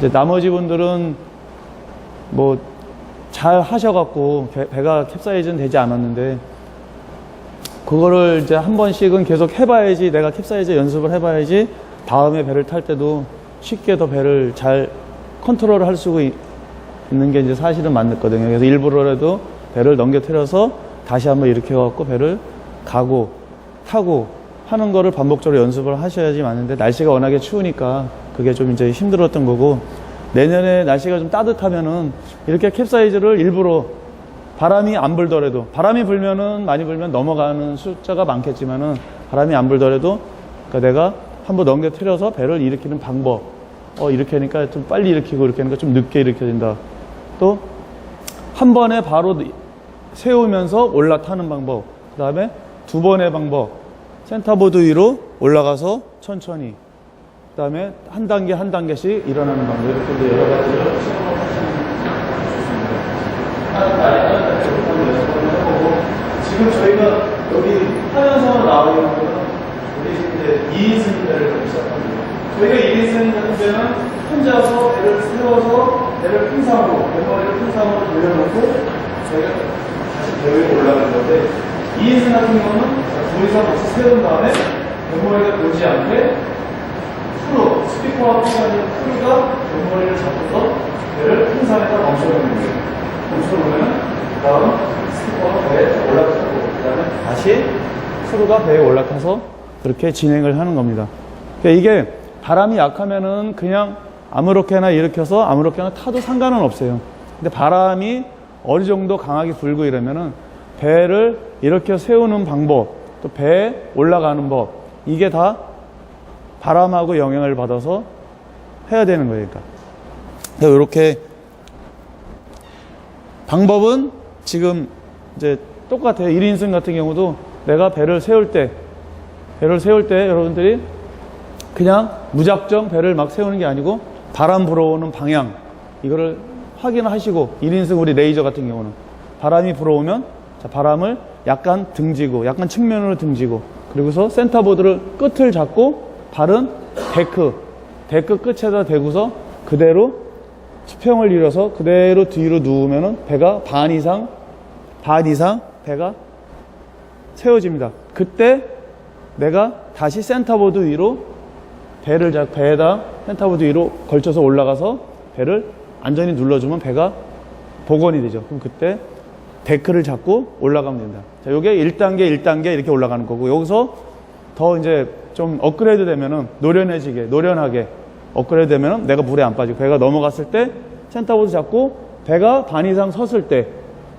이제 나머지 분들은 뭐 잘 하셔갖고 배가 캡사이즈는 되지 않았는데, 그거를 이제 한 번씩은 계속 해봐야지, 내가 캡사이즈 연습을 해봐야지 다음에 배를 탈 때도 쉽게 더 배를 잘 컨트롤을 할 수 있는 게 이제 사실은 맞거든요. 그래서 일부러라도 배를 넘겨뜨려서 다시 한번 이렇게 해갖고 배를 가고 타고 하는 거를 반복적으로 연습을 하셔야지 맞는데, 날씨가 워낙에 추우니까 그게 좀 이제 힘들었던 거고, 내년에 날씨가 좀 따뜻하면은 이렇게 캡사이즈를 일부러 바람이 안 불더라도, 바람이 불면은 많이 불면 넘어가는 숫자가 많겠지만은 바람이 안 불더라도, 그러니까 내가 한번 넘겨뜨려서 배를 일으키는 방법, 이렇게 하니까 좀 빨리 일으키고 이렇게 하니까 좀 늦게 일으켜진다. 또 한 번에 바로 세우면서 올라타는 방법, 그 다음에 두 번의 방법, 센터보드 위로 올라가서 천천히, 그 다음에 한 단계 한 단계씩 일어나는 방법, 이렇게 여러 가지를 해보고, 지금 저희가 여기 하면서 나와 있는 거는 우리 이제 2인승 배를 보기 시작합니다. 저희가 2인승 같은 데는 혼자서 배를 세워서 배를 풍상으로, 배머리를 풍상으로 돌려놓고 저희가 다시 배 위로 올라가는 건데, 2인승 같은 경우는 둘이서 같이 세운 다음에 배머리가 돌지 않게 크루, 스피커와 풍선인 크루가 배머리를 잡고서 배를 풍선에다 멈춰놓는 거예요. 멈춰놓으면 다음 스피커가 배에 올라타고, 그 다음에 다시 크루가 배에 올라타서 그렇게 진행을 하는 겁니다. 그러니까 이게 바람이 약하면은 그냥 아무렇게나 일으켜서 아무렇게나 타도 상관은 없어요. 근데 바람이 어느 정도 강하게 불고 이러면은 배를 이렇게 세우는 방법, 또 배에 올라가는 법, 이게 다 바람하고 영향을 받아서 해야 되는 거예요. 그러니까 이렇게 방법은 지금 이제 똑같아요. 1인승 같은 경우도 내가 배를 세울 때 여러분들이 그냥 무작정 배를 막 세우는 게 아니고 바람 불어오는 방향, 이거를 확인하시고, 1인승 우리 레이저 같은 경우는 바람이 불어오면 자, 바람을 약간 등지고, 약간 측면으로 등지고, 그리고서 센터보드를 끝을 잡고 발은 데크 끝에다 대고서 그대로 수평을 이뤄서 그대로 뒤로 누우면은 배가 반 이상 배가 세워집니다. 그때 내가 다시 센터보드 위로 배에다 센터보드 위로 걸쳐서 올라가서 배를 안전히 눌러주면 배가 복원이 되죠. 그럼 그때 데크를 잡고 올라가면 됩니다. 자, 요게 1단계 이렇게 올라가는 거고, 여기서 더 이제 좀 업그레이드 되면은 노련하게 업그레이드 되면은 내가 물에 안 빠지고, 배가 넘어갔을 때 센터보드 잡고 배가 반 이상 섰을 때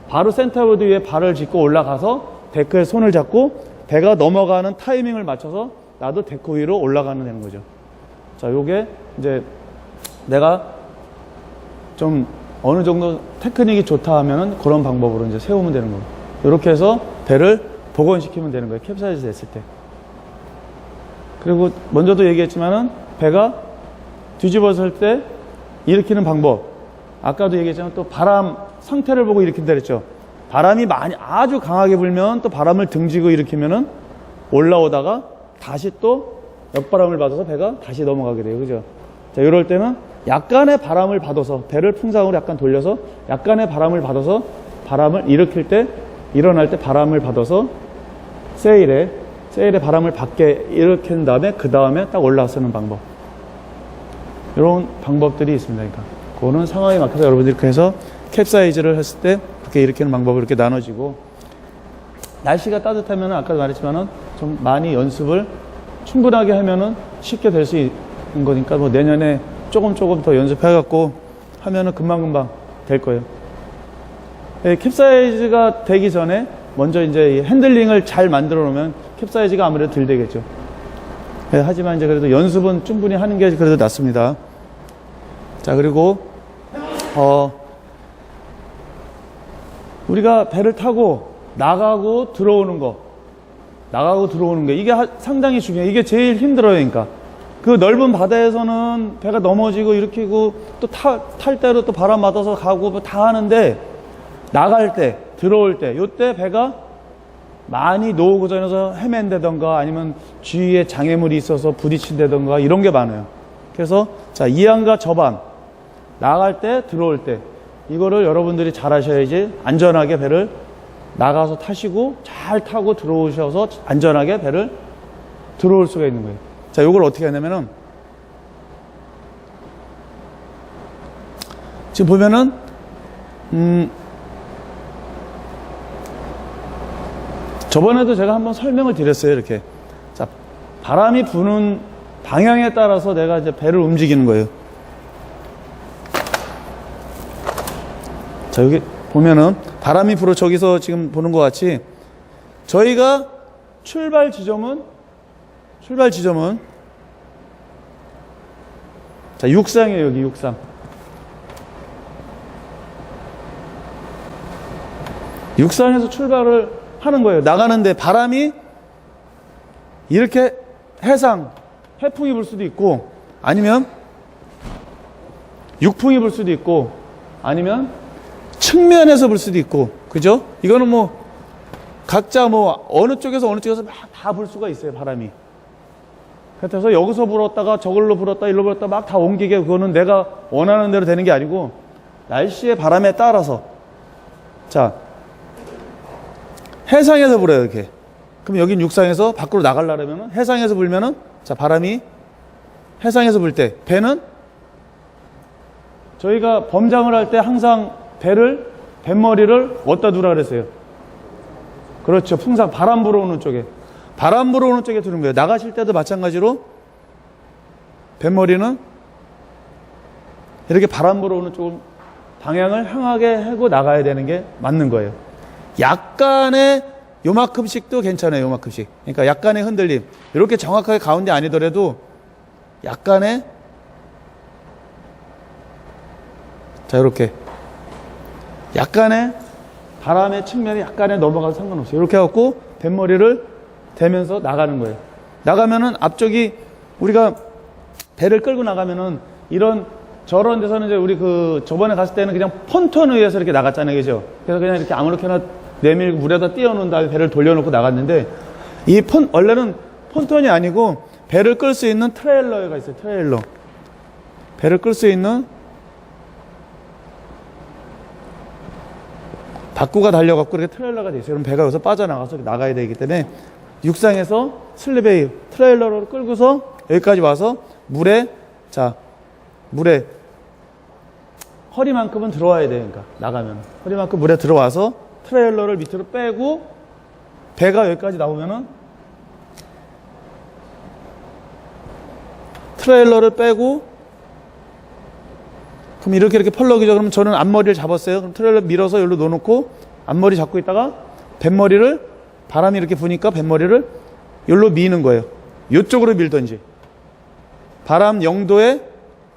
바로 센터보드 위에 발을 짚고 올라가서 데크에 손을 잡고 배가 넘어가는 타이밍을 맞춰서 나도 데크 위로 올라가는 되는 거죠. 자, 요게 이제 내가 좀 어느 정도 테크닉이 좋다 하면은 그런 방법으로 이제 세우면 되는 거예요. 이렇게 해서 배를 복원시키면 되는 거예요. 캡사이즈 됐을 때. 그리고 먼저도 얘기했지만은 배가 뒤집어질 때 일으키는 방법. 아까도 얘기했지만 또 바람 상태를 보고 일으킨다 그랬죠. 바람이 아주 강하게 불면 또 바람을 등지고 일으키면은 올라오다가 다시 또 역바람을 받아서 배가 다시 넘어가게 돼요. 그죠? 자, 이럴 때는 약간의 바람을 받아서, 배를 풍상으로 약간 돌려서 약간의 바람을 받아서, 바람을 일어날 때 바람을 받아서 세일에 바람을 받게 일으킨 다음에 그 다음에 딱 올라서는 방법. 이런 방법들이 있습니다. 그러니까 그거는 상황에 맞춰서 여러분들이 그래서 캡사이즈를 했을 때 그렇게 일으키는 방법을 이렇게 나눠지고, 날씨가 따뜻하면 아까 말했지만은 좀 많이 연습을 충분하게 하면은 쉽게 될 수 있는 거니까, 뭐 내년에 조금 더 연습해갖고 하면은 금방 될 거예요. 캡사이즈가 되기 전에 먼저 이제 핸들링을 잘 만들어 놓으면 캡사이즈가 아무래도 덜 되겠죠. 하지만 이제 그래도 연습은 충분히 하는 게 그래도 낫습니다. 자, 그리고 우리가 배를 타고 나가고 들어오는 거 이게 상당히 중요해요. 이게 제일 힘들어요. 그러니까 그 넓은 바다에서는 배가 넘어지고 일으키고 또 탈 때로 또 바람 맞아서 가고 뭐 다 하는데, 나갈 때, 들어올 때, 요때 배가 많이 노고전에서 헤맨다던가 아니면 주위에 장애물이 있어서 부딪힌다던가 이런 게 많아요. 그래서 자, 이안과 저반, 나갈 때, 들어올 때. 이거를 여러분들이 잘 하셔야지 안전하게 배를 나가서 타시고 잘 타고 들어오셔서 안전하게 배를 들어올 수가 있는 거예요. 자, 이걸 어떻게 하냐면은 지금 보면은 저번에도 제가 한번 설명을 드렸어요. 이렇게. 자, 바람이 부는 방향에 따라서 내가 이제 배를 움직이는 거예요. 자, 여기 보면은 바람이 불어 저기서 지금 보는 것 같이 저희가 출발 지점은 자, 육상이에요. 여기 육상. 육상에서 출발을 하는 거예요. 나가는데 바람이 이렇게 해풍이 불 수도 있고 아니면 육풍이 불 수도 있고 아니면 측면에서 불 수도 있고, 그죠? 이거는 뭐 각자 뭐 어느 쪽에서 다 불 수가 있어요, 바람이. 그래서 여기서 불었다가 저걸로 불었다 일로 불었다 막 다 옮기게, 그거는 내가 원하는 대로 되는 게 아니고 날씨의 바람에 따라서. 자, 해상에서 불어요, 이렇게. 그럼 여긴 육상에서 밖으로 나가려면 해상에서 불면은, 자, 바람이 해상에서 불 때 배는 저희가 범장을 할 때 항상 뱃머리를 어디다 두라 그랬어요? 그렇죠. 풍상, 바람 불어오는 쪽에. 바람 불어오는 쪽에 두는 거예요. 나가실 때도 마찬가지로 뱃머리는 이렇게 바람 불어오는 쪽 방향을 향하게 하고 나가야 되는 게 맞는 거예요. 약간의 요만큼씩도 괜찮아요. 요만큼씩. 그러니까 약간의 흔들림. 이렇게 정확하게 가운데 아니더라도 약간의, 자, 이렇게 약간의 바람의 측면이 약간의 넘어가도 상관없어요. 이렇게 해갖고 뱃머리를 대면서 나가는 거예요. 나가면은 앞쪽이, 우리가 배를 끌고 나가면은 저런 데서는 이제 우리 저번에 갔을 때는 그냥 폰톤에 의해서 이렇게 나갔잖아요. 그죠? 그래서 그냥 이렇게 아무렇게나 내밀고 물에다 띄워놓은 다음에 배를 돌려놓고 나갔는데, 원래는 폰톤이 아니고 배를 끌 수 있는 트레일러가 있어요. 트레일러. 배를 끌 수 있는 바꾸가 달려갖고 이렇게 트레일러가 돼 있어요. 그럼 배가 여기서 빠져나가서 나가야 되기 때문에 육상에서 슬리베이 트레일러를 끌고서 여기까지 와서 물에 허리만큼은 들어와야 돼요. 그러니까 나가면 허리만큼 물에 들어와서 트레일러를 밑으로 빼고 배가 여기까지 나오면은 트레일러를 빼고, 그럼 이렇게 펄럭이죠. 그러면 저는 앞머리를 잡았어요. 그럼 트레일러 밀어서 여기로 놓아놓고 앞머리 잡고 있다가 뱃머리를, 바람이 이렇게 부니까 뱃머리를 여기로 미는 거예요. 이쪽으로 밀든지, 바람 0도에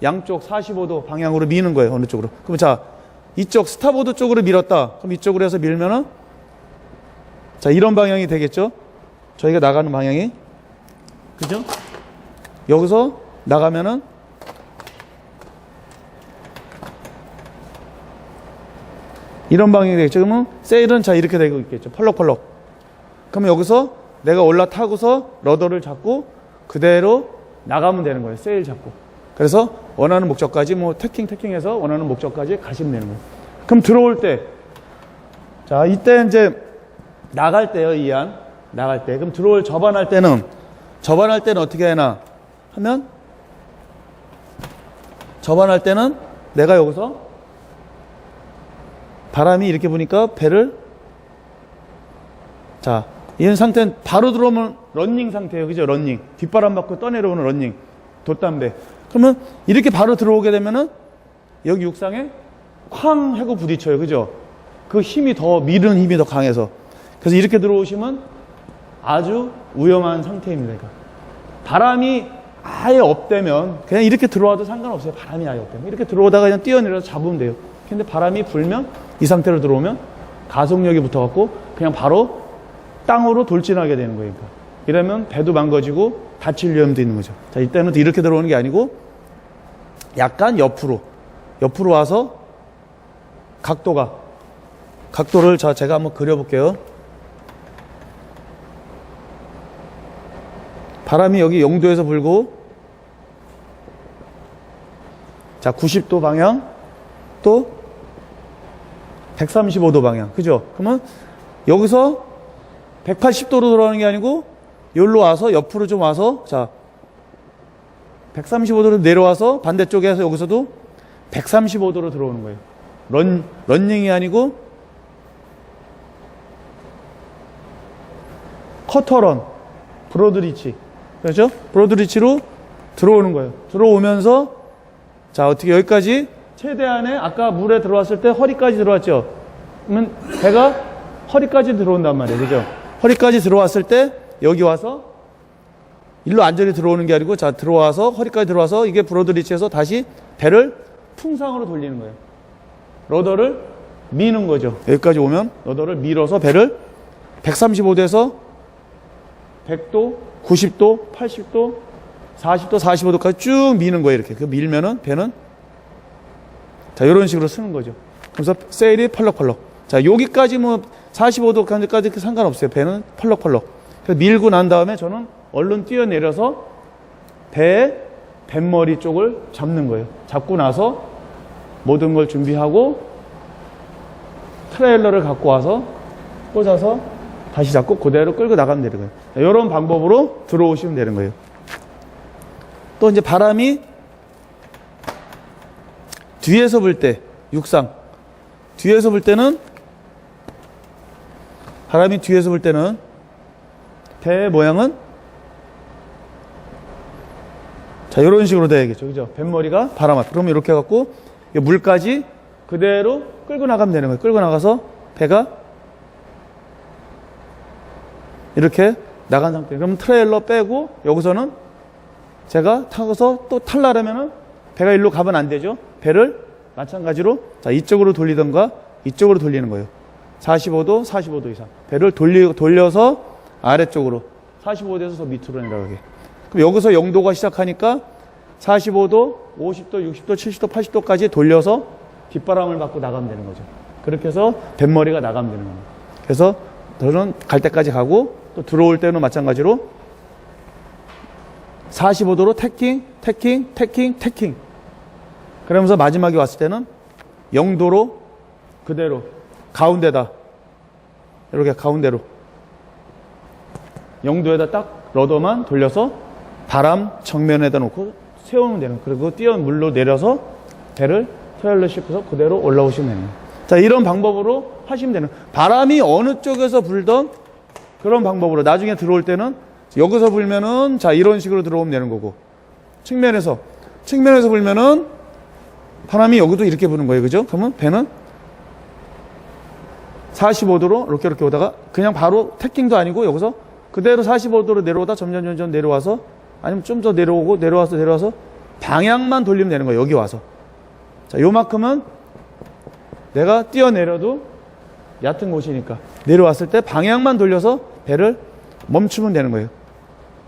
양쪽 45도 방향으로 미는 거예요. 어느 쪽으로. 그럼 자, 이쪽 스타보드 쪽으로 밀었다. 그럼 이쪽으로 해서 밀면은, 자, 이런 방향이 되겠죠. 저희가 나가는 방향이. 그죠? 여기서 나가면은 이런 방향이 되겠죠. 그러면 세일은 자, 이렇게 되고 있겠죠. 펄럭펄럭. 그러면 여기서 내가 올라타고서 러더를 잡고 그대로 나가면 되는 거예요. 세일 잡고. 그래서 원하는 목적까지 태킹해서 원하는 목적까지 가시면 되는 거예요. 그럼 들어올 때, 자, 이때 이제 나갈 때요, 나갈 때. 그럼 접안할 때는 어떻게 하나 하면, 접안할 때는 내가 여기서 바람이 이렇게 부니까 배를, 자, 이런 상태는 바로 들어오면 런닝 상태예요. 그죠? 런닝. 뒷바람 받고 떠내려오는 런닝. 돛담배. 그러면 이렇게 바로 들어오게 되면은 여기 육상에 쾅 하고 부딪혀요. 그죠? 그 힘이 미는 힘이 더 강해서. 그래서 이렇게 들어오시면 아주 위험한 상태입니다. 그러니까 바람이 아예 없대면 그냥 이렇게 들어와도 상관없어요. 바람이 아예 없대면. 이렇게 들어오다가 그냥 뛰어내려서 잡으면 돼요. 근데 바람이 불면, 이 상태로 들어오면 가속력이 붙어갖고 그냥 바로 땅으로 돌진하게 되는 거예요. 그러니까. 이러면 배도 망가지고 다칠 위험도 있는 거죠. 자, 이때는 이렇게 들어오는 게 아니고 약간 옆으로 와서 각도를 제가 한번 그려볼게요. 바람이 여기 0도에서 불고, 자, 90도 방향, 또 135도 방향. 그죠? 그러면 여기서 180도로 돌아가는 게 아니고 여기로 와서 옆으로 좀 와서 자 135도로 내려와서 반대쪽에서 여기서도 135도로 들어오는 거예요. 런닝이 아니고 커터런, 브로드리치. 그렇죠? 브로드리치로 들어오는 거예요. 들어오면서 자 어떻게 여기까지 최대한의 아까 물에 들어왔을 때 허리까지 들어왔죠. 그러면 배가 허리까지 들어온단 말이에요. 그죠? 허리까지 들어왔을 때 여기 와서 일로 안전히 들어오는 게 아니고 자 들어와서 허리까지 들어와서 이게 브로드리치에서 다시 배를 풍상으로 돌리는 거예요. 러더를 미는 거죠. 여기까지 오면 러더를 밀어서 배를 135도에서 100도, 90도, 80도, 40도, 45도까지 쭉 미는 거예요. 이렇게. 그 밀면은 배는 자 이런 식으로 쓰는 거죠. 그래서 세일이 펄럭펄럭. 자 여기까지 뭐 45도까지 상관없어요. 배는 펄럭펄럭. 그래서 밀고 난 다음에 저는 얼른 뛰어내려서 배의 뱃머리 쪽을 잡는 거예요. 잡고 나서 모든 걸 준비하고 트레일러를 갖고 와서 꽂아서 다시 잡고 그대로 끌고 나가면 되는 거예요. 이런 방법으로 들어오시면 되는 거예요. 또 이제 바람이 뒤에서 불 때, 육상. 뒤에서 불 때는, 바람이 뒤에서 불 때는 배의 모양은 자, 이런 식으로 돼야겠죠. 그죠? 뱃머리가 바람 앞. 그러면 이렇게 해갖고 물까지 그대로 끌고 나가면 되는 거예요. 끌고 나가서 배가 이렇게 나간 상태. 그러면 트레일러 빼고 여기서는 제가 타고서 또 탈라려면은 배가 일로 가면 안 되죠. 배를 마찬가지로 자, 이쪽으로 돌리던가 이쪽으로 돌리는 거예요. 45도, 45도 이상. 배를 돌려서 아래쪽으로 45도에서 더 밑으로 내려가게. 그럼 여기서 0도가 시작하니까 45도, 50도, 60도, 70도, 80도까지 돌려서 뒷바람을 받고 나가면 되는 거죠. 그렇게 해서 뱃머리가 나가면 되는 겁니다. 그래서 저는 갈 때까지 가고 또 들어올 때는 마찬가지로 45도로 태킹, 태킹, 태킹, 태킹. 그러면서 마지막에 왔을 때는 0도로 그대로 가운데다 이렇게 가운데로 0도에다 딱 러더만 돌려서 바람 정면에다 놓고 세우면 되는 거예요. 그리고 뛰어 물로 내려서 배를 트레일러 싣고서 그대로 올라오시면 되는 거예요. 자, 이런 방법으로 하시면 되는 거예요. 바람이 어느 쪽에서 불던 그런 방법으로 나중에 들어올 때는 여기서 불면은 자 이런 식으로 들어오면 되는 거고 측면에서 불면은 바람이 여기도 이렇게 부는 거예요. 그죠? 그러면 배는 45도로 이렇게 오다가 그냥 바로 태킹도 아니고 여기서 그대로 45도로 내려오다 점점 내려와서 아니면 좀 더 내려오고 내려와서 방향만 돌리면 되는 거예요. 여기 와서. 자, 요만큼은 내가 뛰어내려도 얕은 곳이니까 내려왔을 때 방향만 돌려서 배를 멈추면 되는 거예요.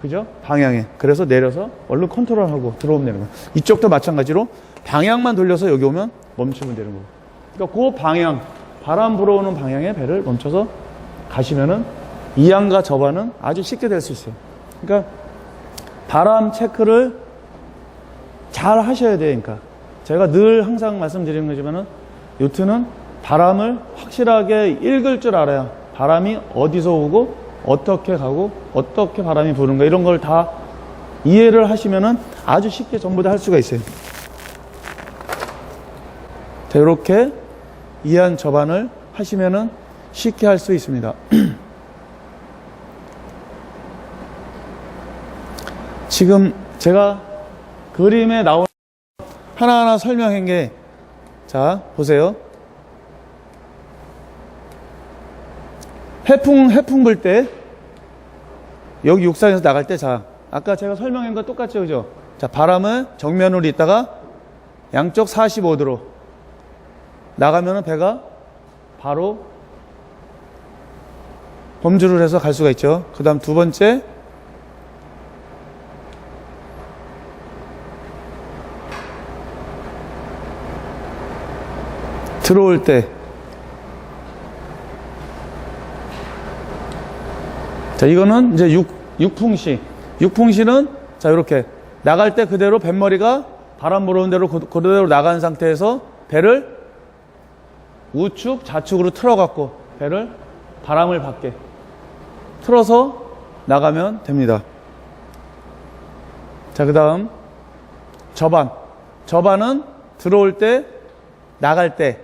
그죠? 방향에. 그래서 내려서 얼른 컨트롤하고 들어오면 되는 거예요. 이쪽도 마찬가지로 방향만 돌려서 여기 오면 멈추면 되는 거예요. 그러니까 그 방향, 바람 불어오는 방향에 배를 멈춰서 가시면은 이안과 저반은 아주 쉽게 될 수 있어요. 그러니까 바람 체크를 잘 하셔야 돼요. 그러니까 제가 늘 항상 말씀드리는 거지만은 요트는 바람을 확실하게 읽을 줄 알아야 바람이 어디서 오고 어떻게 가고 어떻게 바람이 부는가 이런 걸 다 이해를 하시면은 아주 쉽게 전부 다 할 수가 있어요. 자, 이렇게 이안 저반을 하시면은 쉽게 할 수 있습니다. 지금 제가 그림에 나온 하나하나 설명한 게 자, 보세요. 해풍 불 때 여기 육상에서 나갈 때 자, 아까 제가 설명한 거 똑같죠, 그죠? 자, 바람을 정면으로 있다가 양쪽 45도로 나가면은 배가 바로 범주를 해서 갈 수가 있죠. 그 다음 두 번째 들어올 때 자, 이거는 이제 육풍시. 육풍시는 자, 이렇게 나갈 때 그대로 뱃머리가 바람 불어오는 대로 그대로 나간 상태에서 배를 우측, 좌측으로 틀어갖고 배를 바람을 받게 틀어서 나가면 됩니다. 자, 그 다음 저반. 저반은 들어올 때, 나갈 때.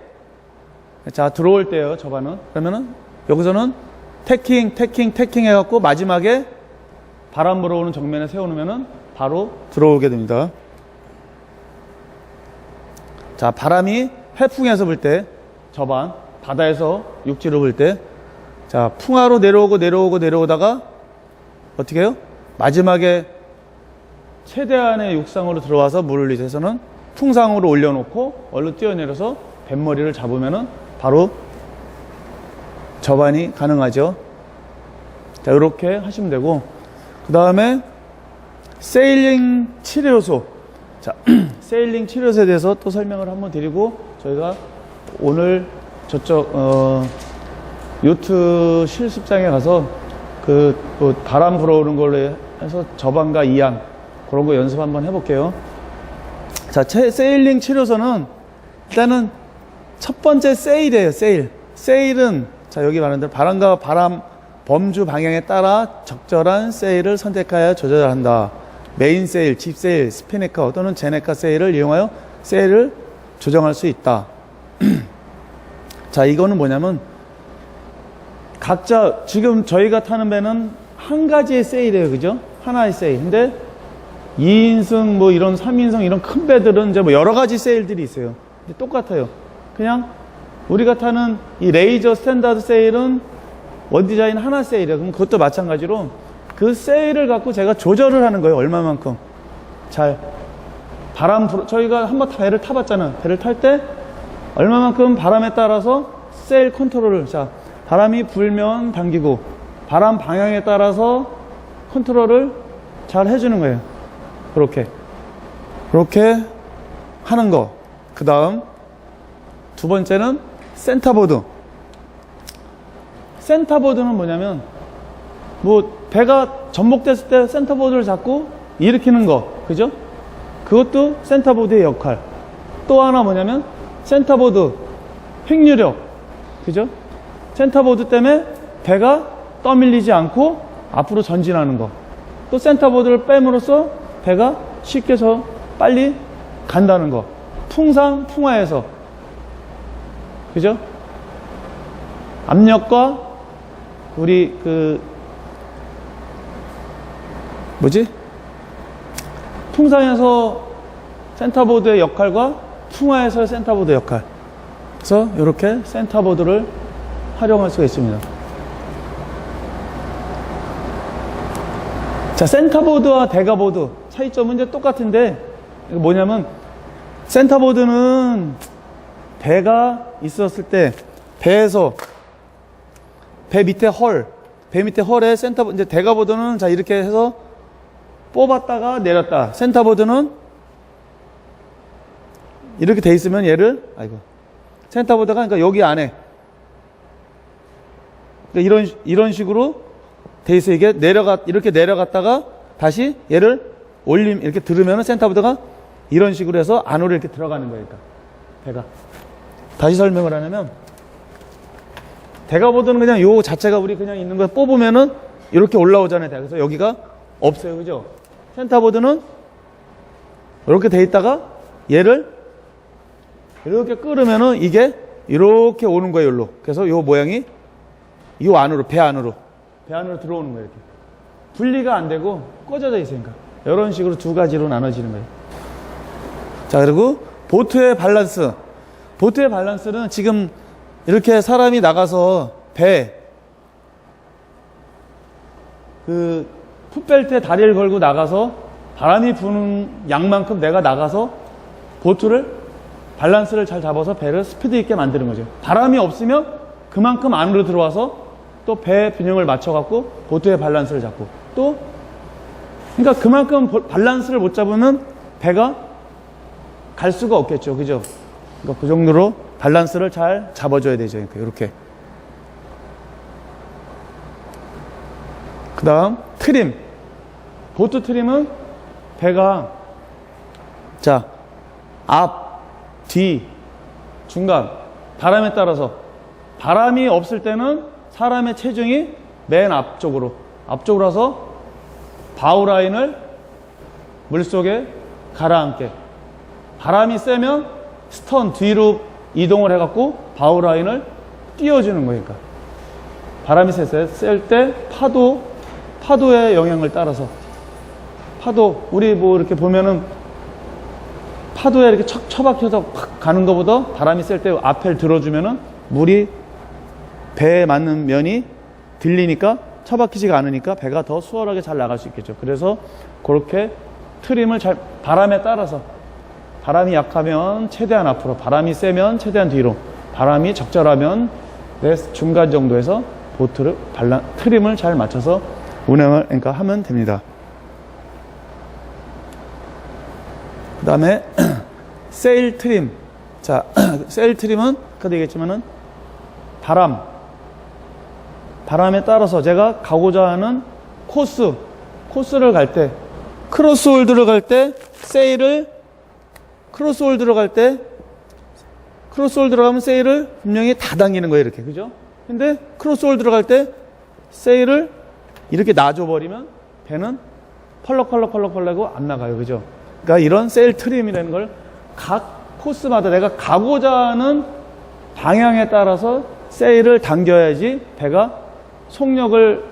자, 들어올 때요, 저반은. 그러면은 여기서는 태킹 해갖고 마지막에 바람 불어오는 정면에 세워놓으면은 바로 들어오게 됩니다. 자, 바람이 해풍에서 불 때, 저반, 바다에서 육지로 불 때, 자, 풍하로 내려오다가 어떻게 해요? 마지막에 최대한의 육상으로 들어와서 물을 이제서는 풍상으로 올려놓고 얼른 뛰어내려서 뱃머리를 잡으면은 바로 저반이 가능하죠. 자, 이렇게 하시면 되고, 그 다음에 세일링 치료소. 자, 세일링 치료소에 대해서 또 설명을 한번 드리고, 저희가 오늘 저쪽 요트 실습장에 가서 또 바람 불어오는 걸로 해서 저반과 이안 그런 거 연습 한번 해볼게요. 자, 세일링 치료소는 일단은 첫 번째 세일이에요. 세일은 자, 여기 말하는 대로 바람과 바람 범주 방향에 따라 적절한 세일을 선택하여 조절한다. 메인 세일, 집 세일, 스피네커 또는 제네커 세일을 이용하여 세일을 조정할 수 있다. 자, 이거는 뭐냐면 각자 지금 저희가 타는 배는 한 가지의 세일이에요. 그죠? 하나의 세일. 근데 2인승 뭐 이런 3인승 이런 큰 배들은 이제 뭐 여러 가지 세일들이 있어요. 근데 똑같아요. 그냥 우리가 타는 이 레이저 스탠다드 세일은 원 디자인 하나 세일이에요. 그럼 그것도 마찬가지로 그 세일을 갖고 제가 조절을 하는 거예요. 얼마만큼 잘 저희가 한번 배를 타봤잖아요. 배를 탈 때 얼마만큼 바람에 따라서 세일 컨트롤을, 자, 바람이 불면 당기고 바람 방향에 따라서 컨트롤을 잘 해주는 거예요. 그렇게 하는 거. 그 다음 두 번째는 센터보드. 센터보드는 뭐냐면 뭐 배가 전복됐을 때 센터보드를 잡고 일으키는 거, 그죠? 그것도 센터보드의 역할. 또 하나 뭐냐면 센터보드 횡유력, 그죠? 센터보드 때문에 배가 떠밀리지 않고 앞으로 전진하는 거. 또 센터보드를 뺨으로써 배가 쉽게 빨리 간다는 거. 풍상, 풍하에서, 그죠? 압력과 우리 풍상에서 센터보드의 역할과 풍하에서의 센터보드 역할. 그래서 이렇게 센터보드를 활용할 수가 있습니다. 자, 센터보드와 대가보드 차이점은 이제 똑같은데, 이거 뭐냐면 센터보드는 배가 있었을 때 배 밑에 헐에 센터보드, 이제 대가보드는 자, 이렇게 해서 뽑았다가 내렸다. 센터보드는 이렇게 돼 있으면 얘를, 센터보드가 그러니까 여기 안에 그러니까 이런 식으로 돼 있어. 이게 이렇게 내려갔다가 다시 얘를 이렇게 들으면 센터보드가 이런 식으로 해서 안으로 이렇게 들어가는 거예요. 그러니까 배가. 다시 설명을 하냐면 대가보드는 그냥 요 자체가 우리 그냥 있는 거 뽑으면은 이렇게 올라오잖아요. 그래서 여기가 없어요. 그죠? 센터보드는 이렇게 돼 있다가 얘를 이렇게 끌으면은 이게 이렇게 오는 거예요. 여기로. 그래서 요 모양이 요 안으로, 배 안으로 들어오는 거예요. 이렇게. 분리가 안 되고 꽂아져 있으니까. 이런 식으로 두 가지로 나눠지는 거예요. 자, 그리고 보트의 밸런스. 보트의 밸런스는 지금 이렇게 사람이 나가서 풋벨트에 다리를 걸고 나가서 바람이 부는 양만큼 내가 나가서 보트를 밸런스를 잘 잡아서 배를 스피드 있게 만드는 거죠. 바람이 없으면 그만큼 안으로 들어와서 또 배 균형을 맞춰갖고 보트의 밸런스를 잡고 그러니까 그만큼 밸런스를 못 잡으면 배가 갈 수가 없겠죠. 그죠? 그러니까 그 정도로 밸런스를 잘 잡아줘야 되죠. 그러니까 이렇게. 그 다음 트림. 보트 트림은 배가 자, 앞, 뒤, 중간 바람에 따라서. 바람이 없을 때는 사람의 체중이 맨 앞쪽으로 와서 바우라인을 물속에 가라앉게. 바람이 세면 스턴 뒤로 이동을 해갖고 바우라인을 띄워주는 거니까. 바람이 셀 때 파도의 영향을 따라서 우리 뭐 이렇게 보면은 파도에 이렇게 처박혀서 확 가는 것보다 바람이 셀 때 앞을 들어주면은 물이 배에 맞는 면이 들리니까 처박히지가 않으니까 배가 더 수월하게 잘 나갈 수 있겠죠. 그래서 그렇게 트림을 바람에 따라서, 바람이 약하면 최대한 앞으로, 바람이 세면 최대한 뒤로, 바람이 적절하면 내 중간 정도에서 트림을 잘 맞춰서 운행을 하면 됩니다. 그 다음에 세일 트림. 자, 세일 트림은 아까도 얘기했지만은 바람에 따라서 제가 가고자 하는 코스를 갈 때, 크로스홀드를 갈 때 크로스홀드를 가면 세일을 분명히 다 당기는 거예요, 이렇게. 그죠? 근데 크로스홀드를 갈 때 세일을 이렇게 놔줘버리면 배는 펄럭펄럭하고 안 나가요. 그죠? 그러니까 이런 세일 트림이라는 걸 각 코스마다 내가 가고자 하는 방향에 따라서 세일을 당겨야지 배가 속력을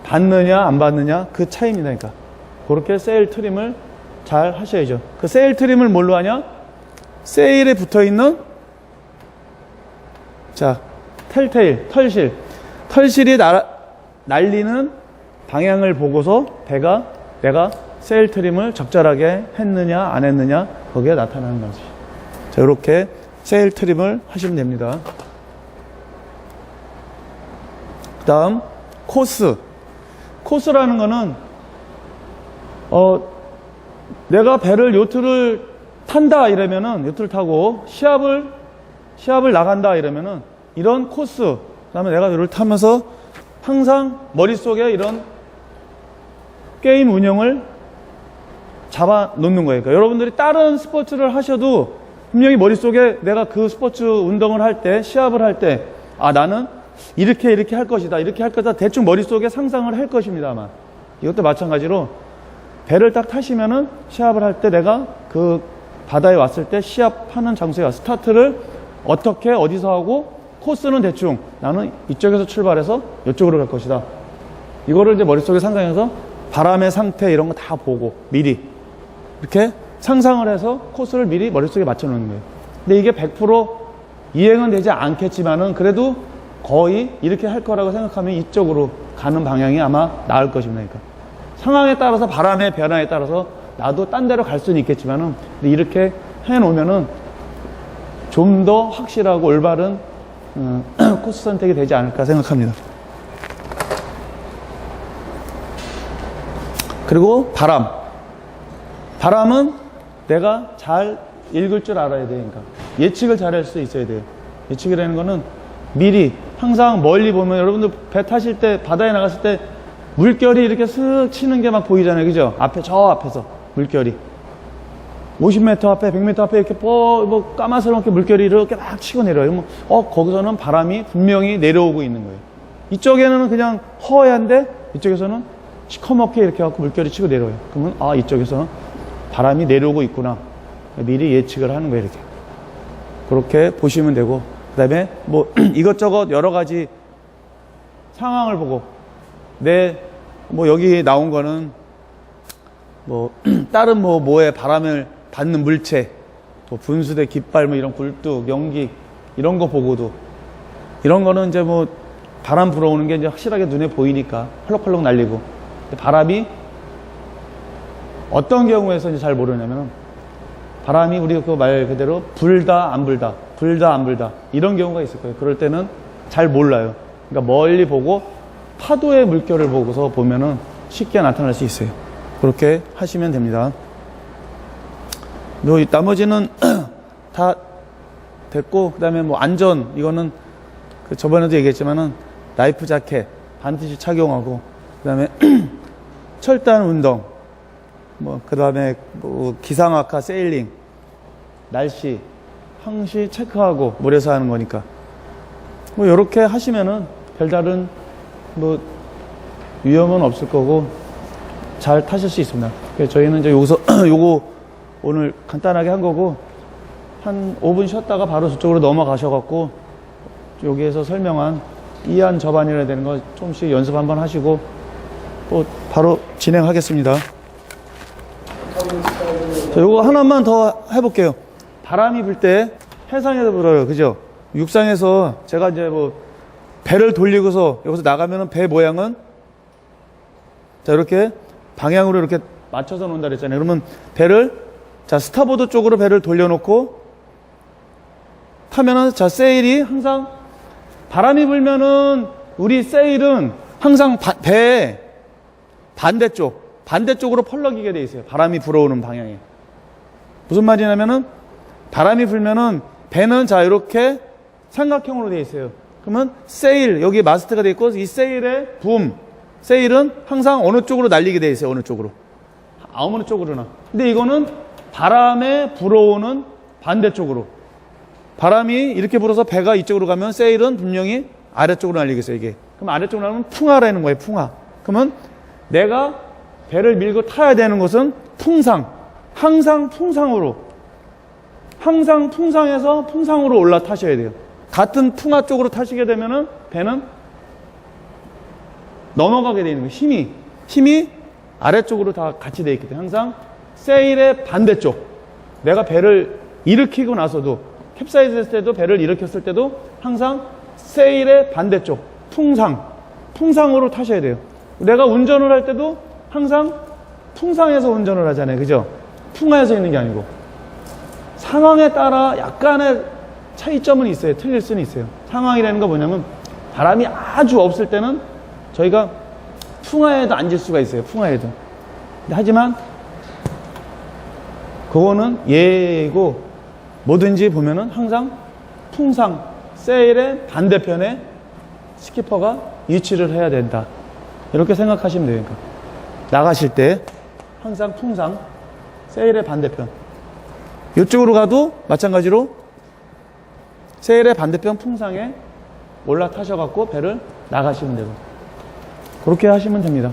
받느냐 안 받느냐 그 차이입니다. 그러니까 그렇게 세일 트림을 잘 하셔야죠. 그 세일 트림을 뭘로 하냐? 세일에 붙어있는 텔테일, 털실이 날리는 방향을 보고서 내가 세일 트림을 적절하게 했느냐 안 했느냐 거기에 나타나는 거지. 자, 이렇게 세일 트림을 하시면 됩니다. 그 다음 코스라는 거는 내가 요트를 탄다 이러면은, 요트를 타고 시합을 나간다 이러면은 이런 코스, 그 다음에 내가 요를 타면서 항상 머릿속에 이런 게임 운영을 잡아 놓는 거예요. 그러니까 여러분들이 다른 스포츠를 하셔도 분명히 머릿속에 내가 그 스포츠 운동을 할 때, 시합을 할 때, 나는 이렇게 할 것이다, 이렇게 할 거다, 대충 머릿속에 상상을 할 것입니다, 아마. 이것도 마찬가지로 배를 딱 타시면은 시합을 할 때 내가 그 바다에 왔을 때 시합하는 장소에 와서 스타트를 어떻게 어디서 하고 코스는 대충 나는 이쪽에서 출발해서 이쪽으로 갈 것이다. 이거를 이제 머릿속에 상상해서 바람의 상태 이런 거 다 보고 미리 이렇게 상상을 해서 코스를 미리 머릿속에 맞춰 놓는 거예요. 근데 이게 100% 이행은 되지 않겠지만은 그래도 거의 이렇게 할 거라고 생각하면 이쪽으로 가는 방향이 아마 나을 것입니다. 그러니까 상황에 따라서, 바람의 변화에 따라서 나도 딴 데로 갈 수는 있겠지만은 이렇게 해 놓으면은 좀 더 확실하고 올바른 코스 선택이 되지 않을까 생각합니다. 그리고 바람은 내가 잘 읽을 줄 알아야 돼요. 그러니까 예측을 잘 할 수 있어야 돼요. 예측이라는 거는 미리 항상 멀리 보면, 여러분들 배 타실 때, 바다에 나갔을 때 물결이 이렇게 슥 치는 게 막 보이잖아요. 그죠? 저 앞에서 물결이 50m 앞에, 100m 앞에 이렇게 까마스럽게 물결이 이렇게 막 치고 내려요. 거기서는 바람이 분명히 내려오고 있는 거예요. 이쪽에는 그냥 허연데 이쪽에서는 시커멓게 이렇게 해갖고 물결이 치고 내려와요. 그러면 이쪽에서는 바람이 내려오고 있구나. 미리 예측을 하는 거예요. 이렇게. 그렇게 보시면 되고, 그 다음에 이것저것 여러 가지 상황을 보고, 여기 나온 거는 다른 뭐에 바람을 받는 물체, 분수대, 깃발, 이런 굴뚝, 연기, 이런 거 보고도, 이런 거는 이제 바람 불어오는 게 이제 확실하게 눈에 보이니까 펄럭펄럭 날리고, 바람이 어떤 경우에서 이제 잘 모르냐면, 바람이 우리가 그 말 그대로 불다 안 불다 이런 경우가 있을 거예요. 그럴 때는 잘 몰라요. 그러니까 멀리 보고 파도의 물결을 보고서 보면은 쉽게 나타날 수 있어요. 그렇게 하시면 됩니다. 나머지는 다 됐고, 그 다음에 안전, 이거는 저번에도 얘기했지만은 라이프 자켓 반드시 착용하고, 그 다음에 철단 운동, 그 다음에 기상악화, 세일링, 날씨, 항시 체크하고 물에서 하는 거니까 뭐 이렇게 하시면은 별다른 뭐 위험은 없을 거고 잘 타실 수 있습니다. 그래서 저희는 이제 여기서 요거 오늘 간단하게 한 거고 한 5분 쉬었다가 바로 저쪽으로 넘어가셔갖고 여기에서 설명한 이안 저반이라 되는 거 조금씩 연습 한번 하시고 또 바로 진행하겠습니다. 자, 요거 하나만 더 해볼게요. 바람이 불 때 해상에서 불어요. 그죠? 육상에서 제가 이제 뭐 배를 돌리고서 여기서 나가면은 배 모양은 자, 이렇게 방향으로 이렇게 맞춰서 놓는다 그랬잖아요. 그러면 배를 자, 스타보드 쪽으로 배를 돌려놓고 타면은 자, 세일이 항상 바람이 불면은 우리 세일은 항상 배의 반대쪽으로 펄럭이게 돼 있어요. 바람이 불어오는 방향에. 무슨 말이냐면은 바람이 불면은 배는 자, 이렇게 삼각형으로 돼 있어요. 그러면 세일, 여기 마스트가 돼 있고 이 세일의 세일은 항상 어느 쪽으로 날리게 돼 있어요. 어느 쪽으로. 어느 쪽으로나. 근데 이거는 바람에 불어오는 반대쪽으로. 바람이 이렇게 불어서 배가 이쪽으로 가면 세일은 분명히 아래쪽으로 날리겠어요. 이게. 그럼 아래쪽으로 나면 풍하라는 거예요. 풍하. 그러면 내가 배를 밀고 타야 되는 것은 항상 풍상에서 풍상으로 올라타셔야 돼요. 같은 풍하 쪽으로 타시게 되면은 배는 넘어가게 되는 거예요. 힘이 아래쪽으로 다 같이 되어 있기 때문에 항상 세일의 반대쪽. 내가 배를 일으키고 나서도 캡사이즈 했을 때도 배를 일으켰을 때도 항상 세일의 반대쪽 풍상으로 타셔야 돼요. 내가 운전을 할 때도 항상 풍상에서 운전을 하잖아요. 그죠? 풍하에서 있는 게 아니고 상황에 따라 약간의 차이점은 있어요. 틀릴 수는 있어요. 상황이라는 거 뭐냐면 바람이 아주 없을 때는 저희가 풍하에도 앉을 수가 있어요. 풍하에도. 하지만 그거는 예고 뭐든지 보면은 항상 풍상 세일의 반대편에 스키퍼가 위치를 해야 된다. 이렇게 생각하시면 돼요. 그러니까 나가실 때 항상 풍상 세일의 반대편. 이쪽으로 가도 마찬가지로 세일의 반대편 풍상에 올라타셔갖고 배를 나가시면 되고 그렇게 하시면 됩니다.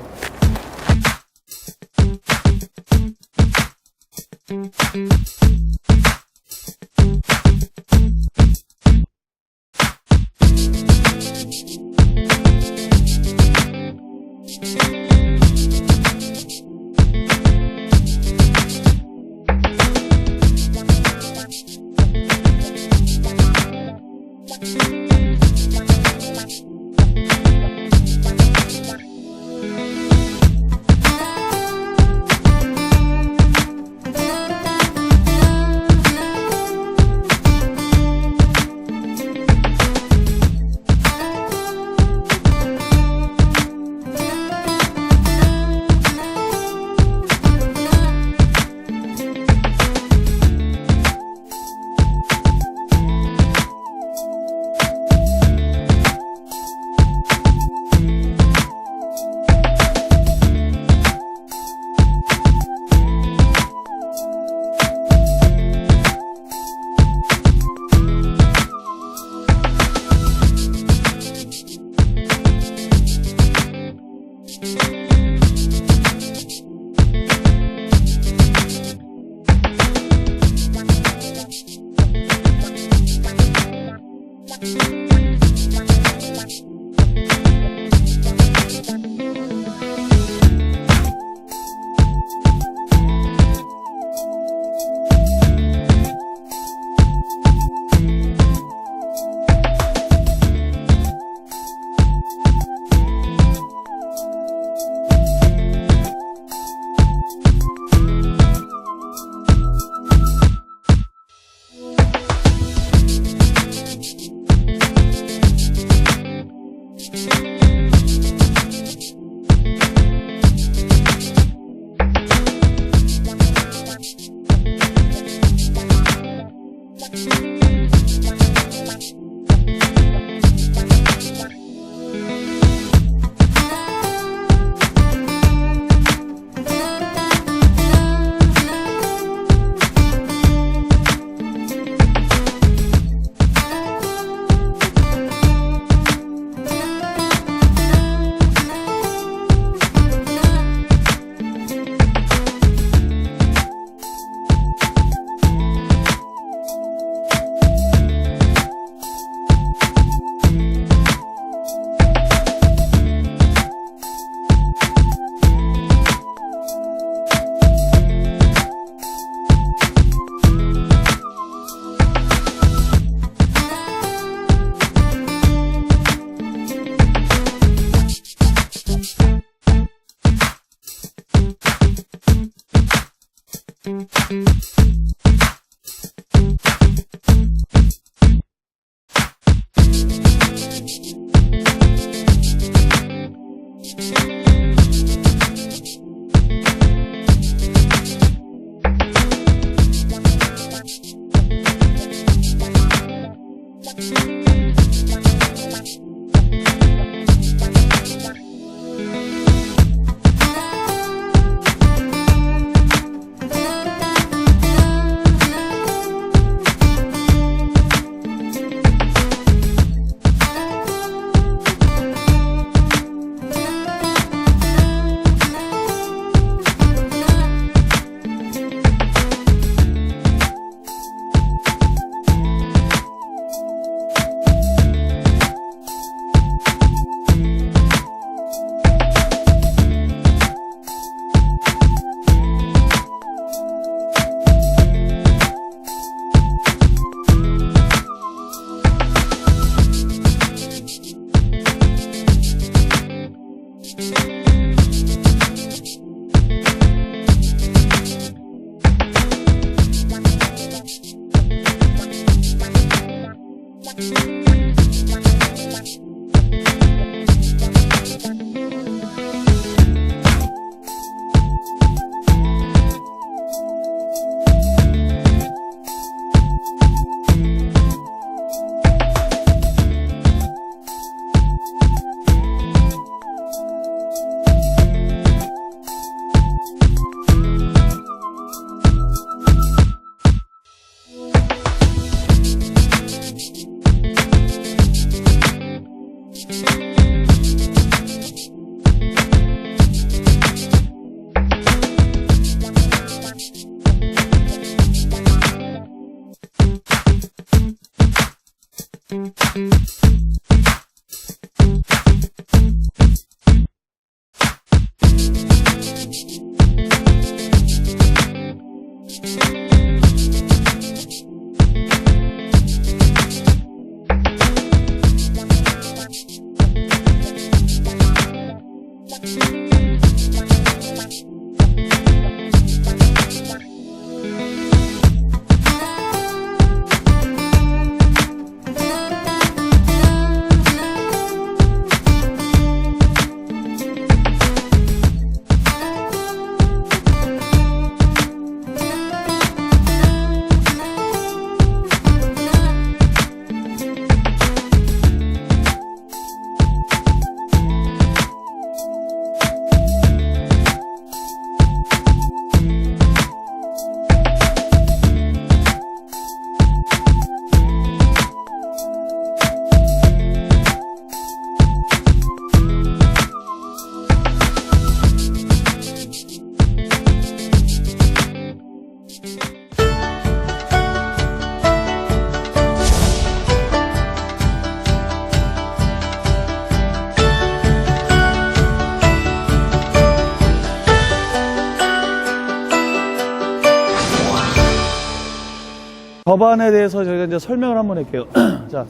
법안에 대해서 저희가 이제 설명을 한번 할게요. 자,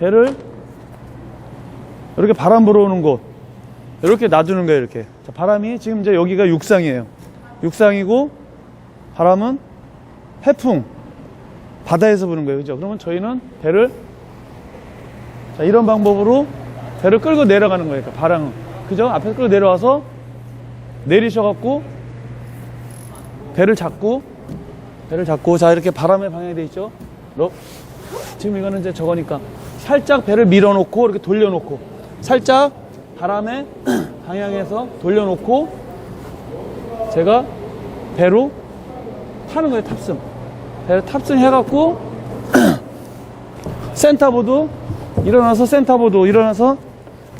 배를 이렇게 바람 불어오는 곳 이렇게 놔두는 거예요. 이렇게. 자, 바람이 지금 이제 여기가 육상이에요. 육상이고 바람은 해풍 바다에서 부는 거예요. 그죠? 그러면 저희는 배를 자, 이런 방법으로 배를 끌고 내려가는 거예요. 그러니까 바람은 그죠? 앞에서 끌고 내려와서 내리셔갖고 배를 잡고 자 이렇게 바람의 방향이 돼 있죠. 지금 이거는 이제 저거니까 살짝 배를 밀어놓고 이렇게 돌려놓고 살짝 바람의 방향에서 돌려놓고 제가 배로 타는 거예요. 탑승. 배를 탑승해갖고 센터보드 일어나서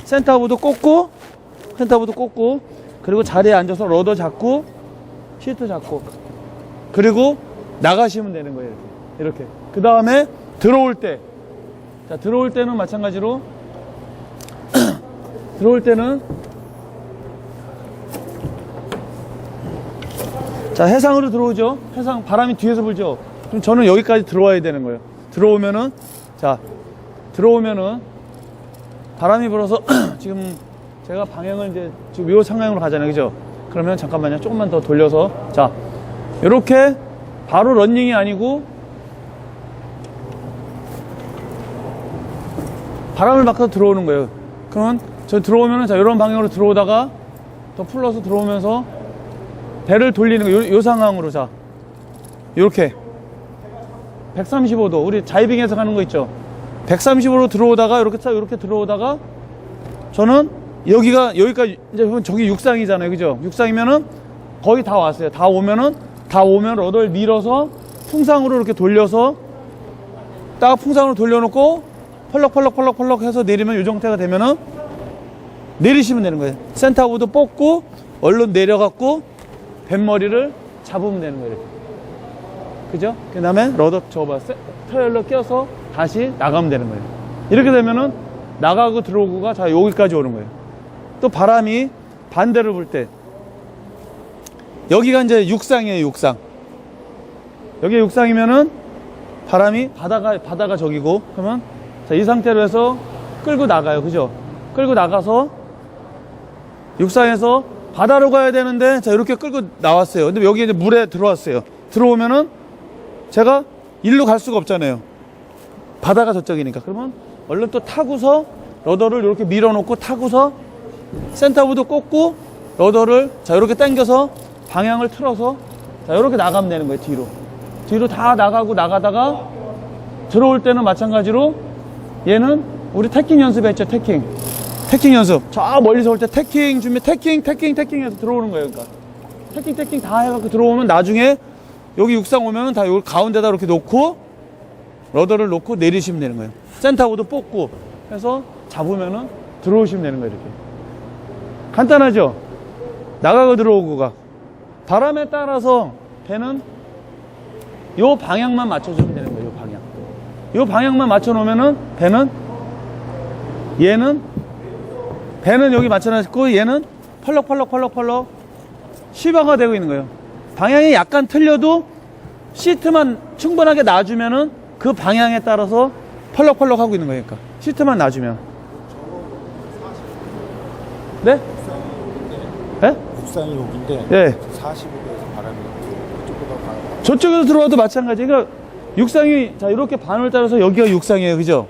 센터보드 꽂고 그리고 자리에 앉아서 러더 잡고 시트 잡고 그리고 나가시면 되는 거예요. 이렇게. 그 다음에 들어올 때. 자, 들어올 때는 마찬가지로 들어올 때는 자, 해상으로 들어오죠. 해상 바람이 뒤에서 불죠. 그럼 저는 여기까지 들어와야 되는 거예요. 들어오면은 바람이 불어서 지금 제가 방향을 이제 지금 요 상향으로 가잖아요. 그죠? 그러면 잠깐만요. 조금만 더 돌려서 자, 요렇게 바로 런닝이 아니고 바람을 막아서 들어오는 거예요. 그러면 저 들어오면은 자, 요런 방향으로 들어오다가 더 풀러서 들어오면서 배를 돌리는 거예요. 요 상황으로 자, 요렇게 135도 우리 자이빙에서 가는 거 있죠. 130으로 들어오다가 이렇게 딱 이렇게 들어오다가 저는 여기까지 이제 저기 육상이잖아요, 그죠? 육상이면은 거의 다 왔어요. 다 오면 러더를 밀어서 풍상으로 이렇게 돌려서 딱 풍상으로 돌려놓고 펄럭 해서 내리면 이 상태가 되면은 내리시면 되는 거예요. 센터보드 뽑고 얼른 내려갖고 뱃머리를 잡으면 되는 거예요. 그죠? 그 다음에 러더 트레일러 껴서 다시 나가면 되는 거예요. 이렇게 되면은 나가고 들어오고가 자 여기까지 오는 거예요. 또 바람이 반대로 불 때 여기가 이제 육상이에요. 육상. 여기 육상이면은 바람이 바다가 저기고 그러면 자, 이 상태로 해서 끌고 나가요. 그죠? 끌고 나가서 육상에서 바다로 가야 되는데 자 이렇게 끌고 나왔어요. 근데 여기 이제 물에 들어왔어요. 들어오면은 제가 일로 갈 수가 없잖아요. 바다가 저쪽이니까. 그러면 얼른 또 타고서 러더를 이렇게 밀어놓고 타고서 센터보드 꽂고 러더를 자 이렇게 당겨서 방향을 틀어서 자 이렇게 나가면 되는 거예요. 뒤로 다 나가다가 들어올 때는 마찬가지로 얘는 우리 태킹 연습했죠. 태킹 연습. 저 멀리서 올 때 태킹 준비 태킹 해서 들어오는 거예요. 그러니까 태킹 다 해갖고 들어오면 나중에 여기 육상 오면은 다 여기 가운데다 이렇게 놓고 러더를 놓고 내리시면 되는 거예요. 센터보드 뽑고 해서 잡으면은 들어오시면 되는 거예요. 이렇게 간단하죠? 나가고 들어오고가 바람에 따라서 배는 요 방향만 맞춰주면 되는 거예요. 요 방향만 맞춰 놓으면은 배는 여기 맞춰놨고 얘는 펄럭 시바가 되고 있는 거예요. 방향이 약간 틀려도 시트만 충분하게 놔주면은 그 방향에 따라서 펄럭 하고 있는 거니까 시트만 놔주면. 네? 네? 육상이 여기인데 네. 45도에서 바람이 이쪽보다 바람. 저쪽에서 들어와도 마찬가지. 그러니까 육상이 자 이렇게 반을 따라서 여기가 육상이에요, 그죠?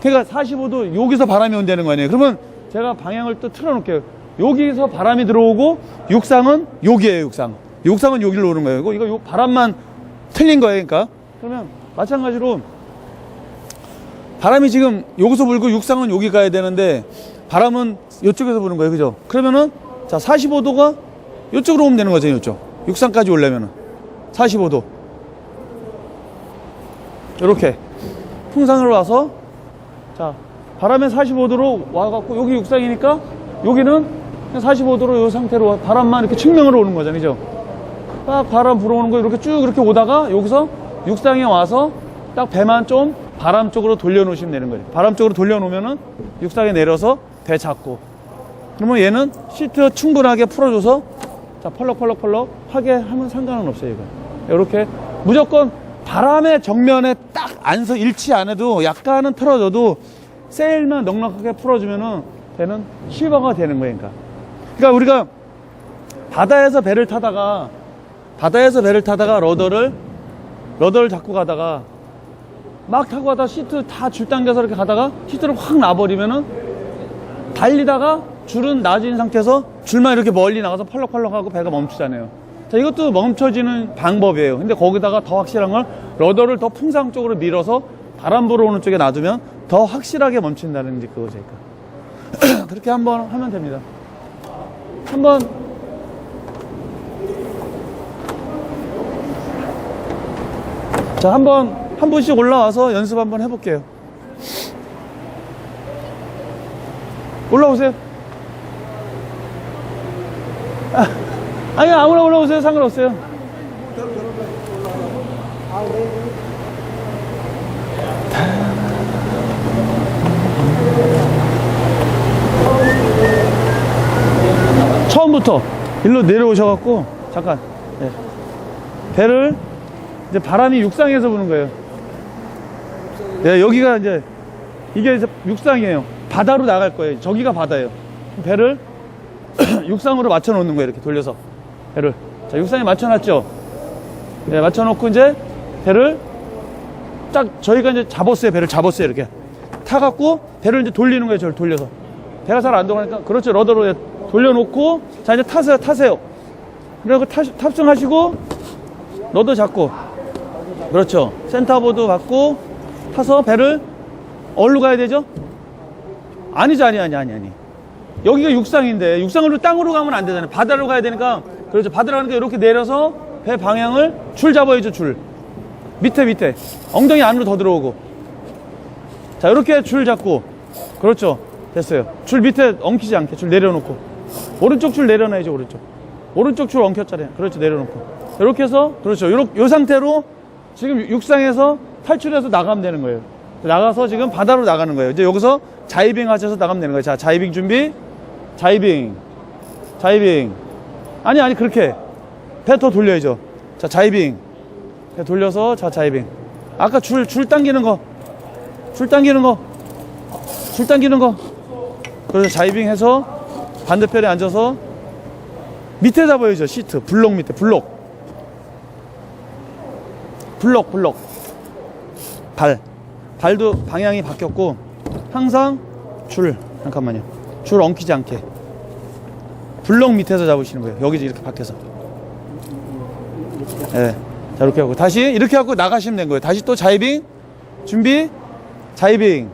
그러니까 45도 여기서 바람이 온다는 거 아니에요. 그러면 제가 방향을 또 틀어놓을게요. 여기서 바람이 들어오고 육상은 여기에요. 육상은 여기로 오는 거예요. 이거 요 바람만 틀린 거예요. 그러니까 그러면 마찬가지로 바람이 지금 여기서 불고 육상은 여기 가야 되는데 바람은 이쪽에서 부는 거예요, 그죠? 그러면은 자 45도가 이쪽으로 오면 되는 거죠. 이쪽 육상까지 오려면은 45도 이렇게 풍상으로 와서 자 바람에 45도로 와갖고 여기 육상이니까 여기는 45도로 이 상태로 바람만 이렇게 측면으로 오는 거잖아요, 그죠? 딱 바람 불어오는 거 이렇게 쭉 이렇게 오다가 여기서 육상에 와서 딱 배만 좀 바람 쪽으로 돌려놓으시면 되는 거예요. 바람 쪽으로 돌려놓으면은 육상에 내려서 배 잡고 그러면 얘는 시트 충분하게 풀어줘서 자 펄럭 하게 하면 상관은 없어요. 이거 이렇게 무조건 바람의 정면에 딱 안서 일치 안 해도 약간은 틀어져도 세일만 넉넉하게 풀어주면은 배는 실버가 되는 거예요. 그러니까 우리가 바다에서 배를 타다가 러더를 잡고 가다가 막 타고 가다가 시트 다 줄 당겨서 이렇게 가다가 시트를 확 놔버리면은 달리다가 줄은 낮은 상태에서 줄만 이렇게 멀리 나가서 펄럭하고 배가 멈추잖아요. 자, 이것도 멈춰지는 방법이에요. 근데 거기다가 더 확실한 건 러더를 더 풍상 쪽으로 밀어서 바람 불어오는 쪽에 놔두면 더 확실하게 멈춘다는 게 그거죠. 그러니까. 그렇게 한번 하면 됩니다. 한 분씩 올라와서 연습 한번 해볼게요. 올라오세요. 아니, 아무나 올라오세요. 상관없어요. 처음부터 일로 내려오셔갖고, 잠깐. 네. 배를, 이제 바람이 육상에서 부는 거예요. 네, 여기가 이제, 이게 이제 육상이에요. 바다로 나갈 거예요. 저기가 바다예요. 배를 육상으로 맞춰 놓는 거예요. 이렇게 돌려서. 배를. 자, 육상에 맞춰놨죠? 네, 맞춰놓고 이제 배를 딱 저희가 이제 잡았어요. 배를 잡았어요. 이렇게. 타갖고 배를 이제 돌리는 거예요. 저를 돌려서. 배가 잘 안 돌아가니까. 그렇죠. 러더로 돌려놓고 자, 이제 타세요. 그리고 탑승하시고 러더 잡고. 그렇죠. 센터보드 받고 타서 배를 어디로 가야 되죠? 아니죠, 아니. 여기가 육상인데, 육상으로 땅으로 가면 안 되잖아요. 바다로 가야 되니까, 그렇죠. 바다로 가니까 이렇게 내려서 배 방향을 줄 잡아야죠, 줄. 밑에. 엉덩이 안으로 더 들어오고. 자, 이렇게 줄 잡고. 그렇죠. 됐어요. 줄 밑에 엉키지 않게 줄 내려놓고. 오른쪽 줄 내려놔야죠, 오른쪽 줄 엉켰잖아요. 그렇죠, 내려놓고. 이렇게 해서, 그렇죠. 요 상태로 지금 육상에서 탈출해서 나가면 되는 거예요. 나가서 지금 바다로 나가는 거예요. 이제 여기서 자이빙 하셔서 나가면 되는 거예요. 자, 자이빙 준비. 자이빙. 아니, 그렇게. 배 더 돌려야죠. 자, 자이빙. 배 돌려서, 자, 자이빙. 아까 줄 당기는 거. 그래서 자이빙 해서 반대편에 앉아서 밑에 잡아야죠. 시트. 블록 밑에. 블록. 발도 방향이 바뀌었고, 항상 잠깐만요. 줄 엉키지 않게. 블록 밑에서 잡으시는 거예요. 여기 이렇게 밖에서. 네. 자, 이렇게 하고. 다시 이렇게 하고 나가시면 된 거예요. 다시 또 자이빙. 준비. 자이빙.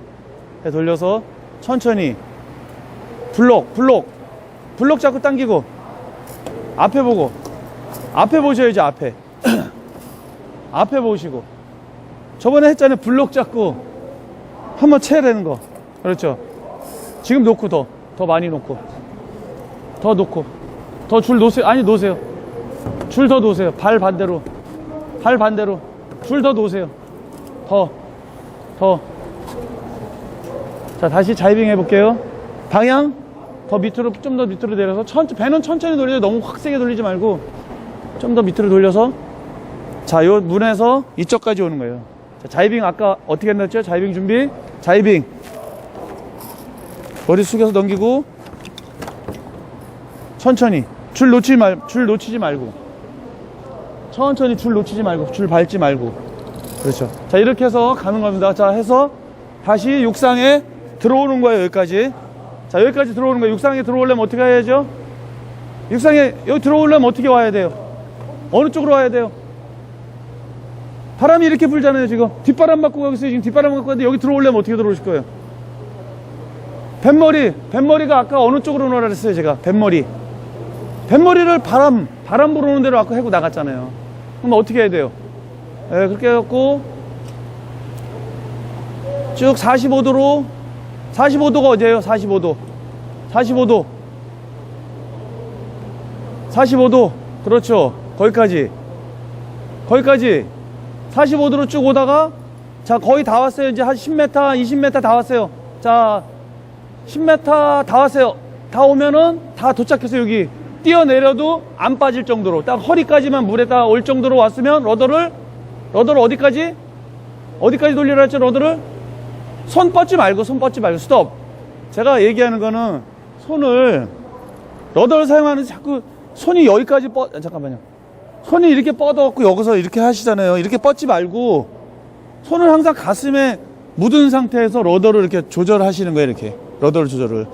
돌려서 천천히. 블록 잡고 당기고. 앞에 보고. 앞에 보셔야죠, 앞에. 앞에 보시고. 저번에 했잖아요. 블록 잡고 한번 채내는 거. 그렇죠. 지금 놓고 더 많이 놓고. 더 놓고. 더 줄 놓으세요. 아니, 놓으세요. 줄 더 놓으세요. 발 반대로. 줄 더 놓으세요. 더. 자, 다시 자이빙 해볼게요. 방향 좀 더 밑으로 내려서 배는 천천히 돌려요. 너무 확 세게 돌리지 말고 좀 더 밑으로 돌려서, 자, 요 문에서 이쪽까지 오는 거예요. 자, 자이빙 아까 어떻게 했었죠? 자이빙 준비. 자이빙. 머리 숙여서 넘기고 천천히. 줄 놓치지 말고. 천천히 줄 놓치지 말고. 줄 밟지 말고. 그렇죠. 자, 이렇게 해서 가는 겁니다. 자, 해서 다시 육상에 들어오는 거예요. 여기까지. 자, 여기까지 들어오는 거예요. 육상에 들어오려면 어떻게 해야죠? 육상에 여기 들어오려면 어떻게 와야 돼요? 어느 쪽으로 와야 돼요? 바람이 이렇게 불잖아요, 지금. 뒷바람 맞고 가고 있어요. 지금 뒷바람 맞고 가는데 여기 들어오려면 어떻게 들어오실 거예요? 뱃머리가 아까 어느 쪽으로 오라 그랬어요, 제가. 뱃머리를 바람 불어오는 대로 아까 하고 나갔잖아요. 그럼 어떻게 해야 돼요? 네, 그렇게 해갖고 쭉 45도가 어디예요? 45도. 그렇죠. 거기까지 45도로 쭉 오다가, 자, 거의 다 왔어요. 이제 한 10m, 20m 다 왔어요. 자, 10m 다 왔어요. 다 오면은 다 도착해서 여기 뛰어내려도 안 빠질 정도로 딱 허리까지만 물에 다 올 정도로 왔으면 러더를 어디까지 돌리라 했죠? 러더를 손 뻗지 말고 스톱. 제가 얘기하는 거는 러더를 사용하는 자꾸 손이 여기까지 잠깐만요. 손이 이렇게 뻗어갖고 여기서 이렇게 하시잖아요. 이렇게 뻗지 말고 손을 항상 가슴에 묻은 상태에서 러더를 이렇게 조절하시는 거예요. 이렇게 러더를 조절을.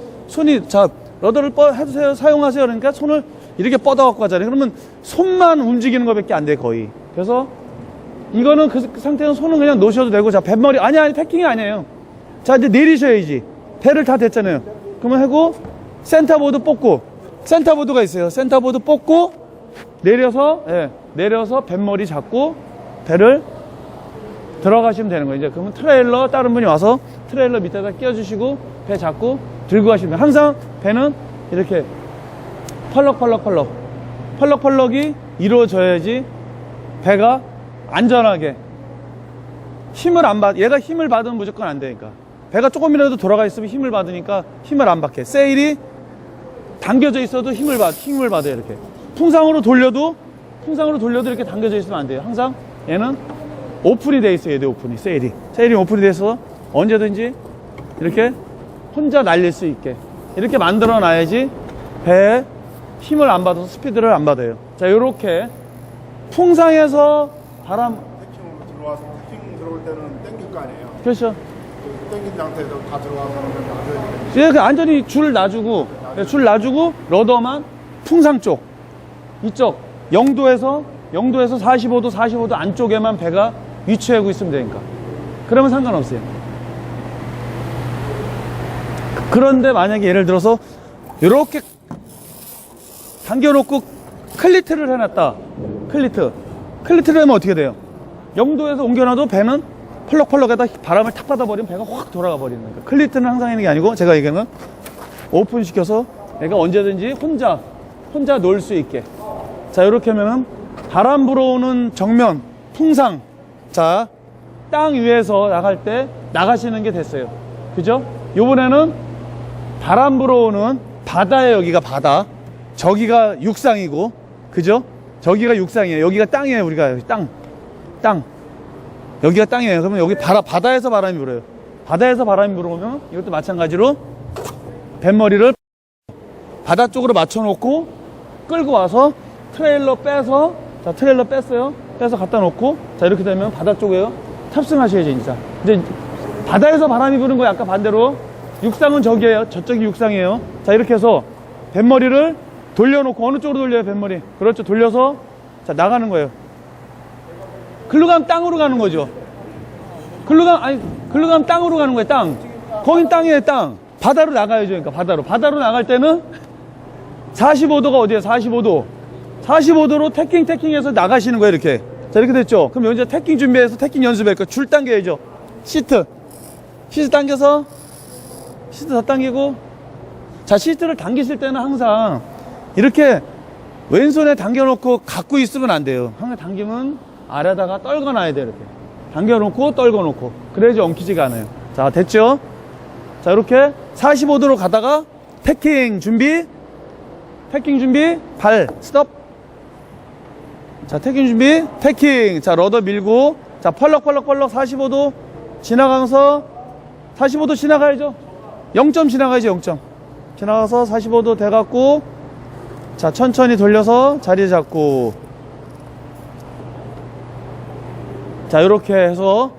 러더를 해주세요. 사용하세요. 그러니까 손을 이렇게 뻗어갖고 하잖아요. 그러면 손만 움직이는 것밖에 안 돼, 거의. 그래서 이거는 그 상태는 손은 그냥 놓으셔도 되고, 자, 뱃머리. 아니, 패킹이 아니에요. 자, 이제 내리셔야지. 배를 다 댔잖아요. 그러면 하고, 센터보드 뽑고, 센터보드가 있어요. 센터보드 뽑고, 내려서 뱃머리 잡고, 배를 들어가시면 되는 거예요. 이제 그러면 트레일러, 다른 분이 와서 트레일러 밑에다 끼워주시고, 배 잡고, 들고 가시면 돼요. 항상 배는 이렇게 펄럭펄럭이 이루어져야지 배가 안전하게 얘가 힘을 받으면 무조건 안 되니까. 배가 조금이라도 돌아가 있으면 힘을 받으니까 힘을 안 받게. 세일이 당겨져 있어도 힘을 받아요. 이렇게 풍상으로 돌려도 이렇게 당겨져 있으면 안 돼요. 항상 얘는 오픈이 돼 있어요. 얘도 오픈이. 세일이 오픈이 돼서 언제든지 이렇게 혼자 날릴 수 있게 이렇게 만들어 놔야지 배에 힘을 안 받아서 스피드를 안 받아요. 자, 요렇게 풍상에서 바람 패킹으로 들어와서 패킹 들어올 때는 땡길 거 아니에요. 그렇죠. 땡긴 상태에서 다 들어와서 놔줘야 되겠죠. 예, 안전히 줄 놔주고 러더만 풍상 쪽 이쪽 0도에서 45도 안쪽에만 배가 위치하고 있으면 되니까. 그러면 상관없어요. 그런데 만약에 예를 들어서 이렇게 당겨놓고 클리트를 해놨다. 클리트를 하면 어떻게 돼요? 0도에서 옮겨놔도 배는 펄럭펄럭에다 바람을 탁 받아버리면 배가 확 돌아가 버리는 거예요. 클리트는 항상 있는 게 아니고 제가 얘기하는 오픈시켜서 얘가 언제든지 혼자 놀 수 있게. 자, 이렇게 하면은 바람 불어오는 정면, 풍상. 자, 땅 위에서 나갈 때 나가시는 게 됐어요. 그죠? 요번에는 바람 불어오는 바다에, 여기가 바다. 저기가 육상이고, 그죠? 저기가 육상이에요. 여기가 땅이에요. 우리가 땅. 여기가 땅이에요. 그러면 여기 바다에서 바람이 불어요. 바다에서 바람이 불어오면 이것도 마찬가지로 뱃머리를 바다 쪽으로 맞춰놓고 끌고 와서 트레일러 빼서, 자, 트레일러 뺐어요. 빼서 갖다 놓고, 자, 이렇게 되면 바다 쪽에요. 탑승하셔야죠, 진짜. 이제 바다에서 바람이 부는 거예요. 아까 반대로. 육상은 저기에요. 저쪽이 육상이에요. 자, 이렇게 해서 뱃머리를 돌려놓고, 어느 쪽으로 돌려요, 뱃머리? 그렇죠. 돌려서, 자, 나가는 거예요. 글로 가면 땅으로 가는 거죠. 글로 가면 땅으로 가는 거예요, 땅. 거긴 땅이에요, 땅. 바다로 나가야죠, 그러니까 바다로 나갈 때는 45도가 어디에요? 45도로 태킹해서 나가시는 거예요, 이렇게. 자, 이렇게 됐죠? 그럼 여기서 태킹 준비해서 태킹 연습할 거예요. 줄 당겨야죠. 시트 당겨서, 시트 더 당기고. 자, 시트를 당기실 때는 항상 이렇게 왼손에 당겨놓고 갖고 있으면 안 돼요. 항상 당기면 아래다가 떨궈놔야 돼요, 이렇게. 당겨놓고 떨궈놓고. 그래야지 엉키지가 않아요. 자, 됐죠? 자, 이렇게 45도로 가다가 태킹 준비, 발 스톱. 자, 태킹 준비, 태킹. 자, 러더 밀고, 자, 펄럭 45도 지나가면서, 45도 지나가야죠. 0점 지나가야죠. 0점 지나가서 45도 돼갖고, 자, 천천히 돌려서 자리 잡고. 자, 이렇게 해서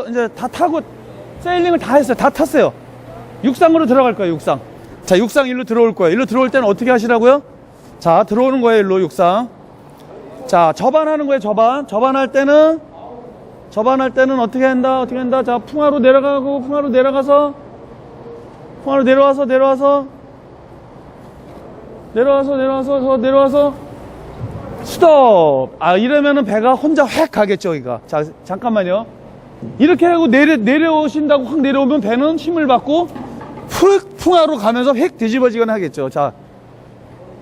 이제 다 타고 세일링을 다 했어요. 다 탔어요. 육상으로 들어갈 거예요, 육상. 자, 육상 일로 들어올 거예요. 일로 들어올 때는 어떻게 하시라고요? 자, 들어오는 거예요, 일로 육상. 자, 접안하는 거예요, 접안할 때는 어떻게 한다? 자, 풍화로 내려와서 스톱. 아, 이러면은 배가 혼자 확 가겠죠, 여기가. 자, 잠깐만요. 이렇게 하고 내려오신다고 확 내려오면 배는 힘을 받고 훅 풍화로 가면서 휙 뒤집어지거나 하겠죠. 자,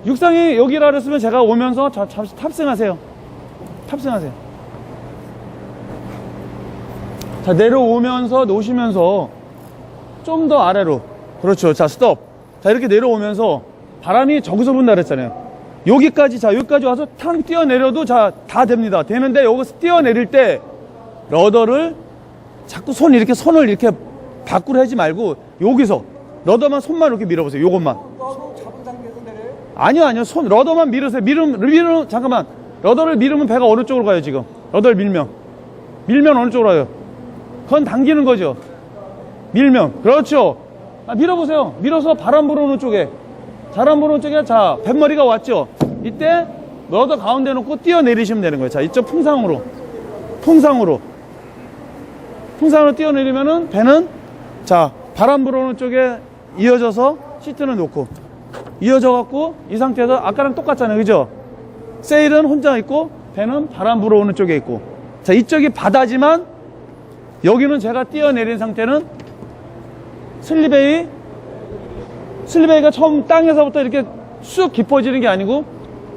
육상이 여기라 그랬으면 제가 오면서 자, 탑승하세요. 자, 내려오면서 놓으시면서 좀 더 아래로. 그렇죠. 자, 스톱. 자, 이렇게 내려오면서 바람이 저기서 분다 그랬잖아요. 여기까지 와서 탕 뛰어내려도 다 됩니다. 되는데 여기서 뛰어내릴 때 러더를 자꾸 손을 이렇게 밖으로 하지 말고 여기서 손만 이렇게 밀어보세요. 요것만. 러더 잡은 상태에서 내려요? 아니요. 러더만 밀으세요. 잠깐만. 러더를 밀으면 배가 어느 쪽으로 가요, 지금? 러더를 밀면 어느 쪽으로 가요? 그건 당기는 거죠. 밀면. 그렇죠. 밀어보세요. 밀어서 바람 불어오는 쪽에. 자, 뱃머리가 왔죠? 이때 러더 가운데 놓고 뛰어내리시면 되는 거예요. 자, 이쪽 풍상으로 뛰어내리면은 배는, 자, 바람 불어오는 쪽에 이어져서 시트는 놓고 이어져갖고 이 상태에서 아까랑 똑같잖아요, 그죠? 세일은 혼자 있고 배는 바람 불어오는 쪽에 있고. 자, 이쪽이 바다지만 여기는 제가 뛰어내린 상태는 슬리베이가 처음 땅에서부터 이렇게 쑥 깊어지는 게 아니고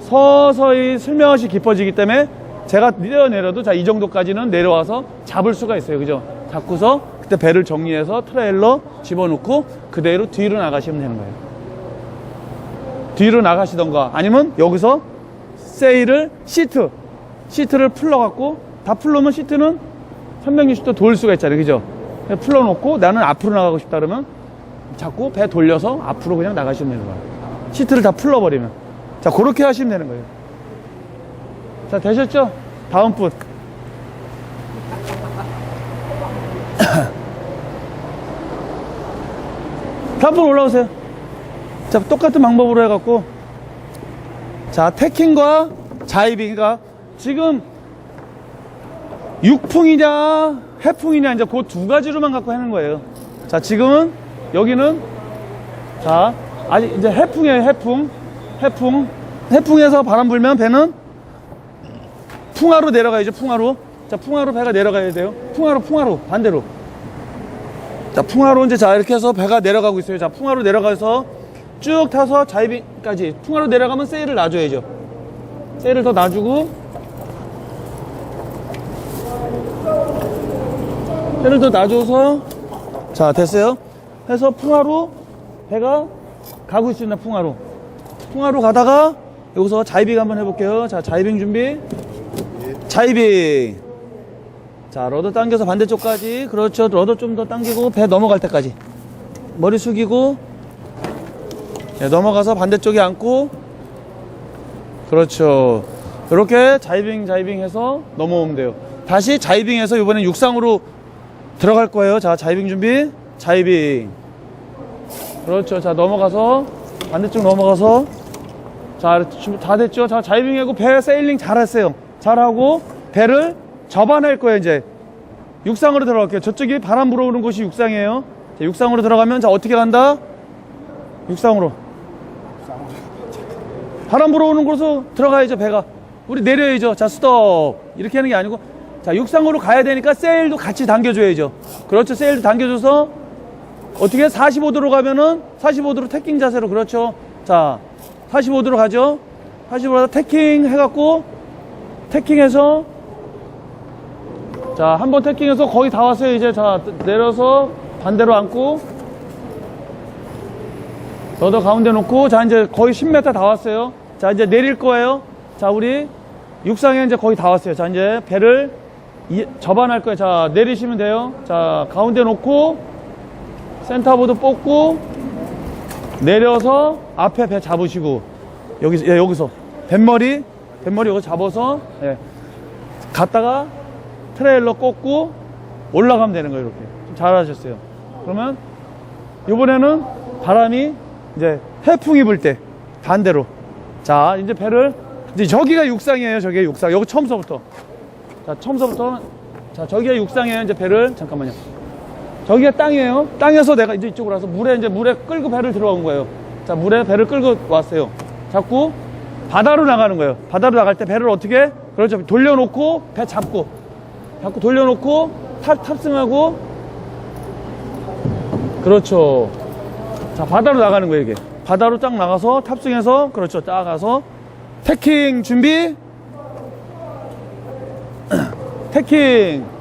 서서히 슬며시 깊어지기 때문에 제가 뛰어내려도, 자, 이 정도까지는 내려와서 잡을 수가 있어요, 그죠? 잡고서 그때 배를 정리해서 트레일러 집어넣고 그대로 뒤로 나가시면 되는 거예요. 뒤로 나가시던가 아니면 여기서 시트를 풀러갖고, 다 풀러면 시트는 360도 돌 수가 있잖아요, 그죠? 풀러놓고 나는 앞으로 나가고 싶다 그러면 자꾸 배 돌려서 앞으로 그냥 나가시면 되는 거예요. 시트를 다 풀러버리면. 자, 그렇게 하시면 되는 거예요. 자, 되셨죠? 다음 분. 다음 분 올라오세요. 자, 똑같은 방법으로 해갖고, 자, 태킹과 자이빙과 지금 육풍이냐 해풍이냐 이제 그 두 가지로만 갖고 하는 거예요. 자, 지금은 여기는 자 아직 이제 해풍이에요. 해풍에서 바람 불면 배는 풍하로 내려가야죠. 풍하로. 자, 풍하로 배가 내려가야 돼요. 풍하로 반대로. 자, 풍하로 이제 자 이렇게 해서 배가 내려가고 있어요. 자, 풍하로 내려가서 쭉 타서 자이빙까지. 풍하로 내려가면 세일을 놔줘야죠. 세일을 더 놔주고, 세일을 더 놔줘서, 자, 됐어요. 해서 풍하로 배가 가고 있습니다. 풍하로 가다가 여기서 자이빙 한번 해볼게요. 자, 자이빙 준비. 자이빙. 자, 러더 당겨서 반대쪽까지. 그렇죠. 러더 좀 더 당기고 배 넘어갈 때까지. 머리 숙이고, 네, 넘어가서 반대쪽에 앉고. 그렇죠. 이렇게 자이빙 해서 넘어오면 돼요. 다시 자이빙해서 이번엔 육상으로 들어갈 거예요. 자, 자이빙 준비. 자이빙. 그렇죠. 자, 넘어가서 반대쪽 넘어가서. 자, 다 됐죠. 자, 자이빙하고 배 세일링 잘했어요. 잘하고 배를 접어낼 거예요. 이제 육상으로 들어갈게요. 저쪽이 바람 불어오는 곳이 육상이에요. 자, 육상으로 들어가면 자 어떻게 간다? 육상으로. 바람 불어오는 곳으로 들어가야죠. 배가. 우리 내려야죠. 자, 스톱. 이렇게 하는 게 아니고, 자, 육상으로 가야 되니까 세일도 같이 당겨줘야죠. 그렇죠. 세일도 당겨줘서 어떻게 45도로 가면은 45도로 태킹 자세로. 그렇죠. 자, 45도로 가죠. 45도로 태킹 해갖고, 태킹해서, 자, 한번 태킹해서 거의 다 왔어요. 이제 자, 내려서 반대로 앉고, 너도 가운데 놓고, 자, 이제 거의 10m 다 왔어요. 자, 이제 내릴 거예요. 자, 우리 육상에 이제 거의 다 왔어요. 자, 이제 배를 접안할 거예요. 자, 내리시면 돼요. 자, 가운데 놓고, 센터보드 뽑고, 내려서 앞에 배 잡으시고, 여기서, 예, 여기서. 뱃머리 여기 잡아서, 예. 갔다가 트레일러 꽂고 올라가면 되는 거예요. 이렇게. 좀 잘하셨어요. 그러면, 이번에는 바람이 이제 해풍이 불 때, 반대로. 자, 이제 배를, 이제 저기가 육상이에요. 저기가 육상. 여기 처음서부터. 자, 처음서부터. 자, 저기가 육상이에요. 이제 배를, 잠깐만요. 저기가 땅이에요. 땅에서 내가 이제 이쪽으로 와서 물에 끌고 배를 들어온 거예요. 자, 물에 배를 끌고 왔어요. 자꾸 바다로 나가는 거예요. 바다로 나갈 때 배를 어떻게? 그렇죠. 돌려놓고 배 잡고 돌려놓고 탑승하고. 그렇죠. 자, 바다로 나가는 거예요. 이게 바다로 쫙 나가서 탑승해서. 그렇죠. 딱 가서 태킹 준비. 태킹.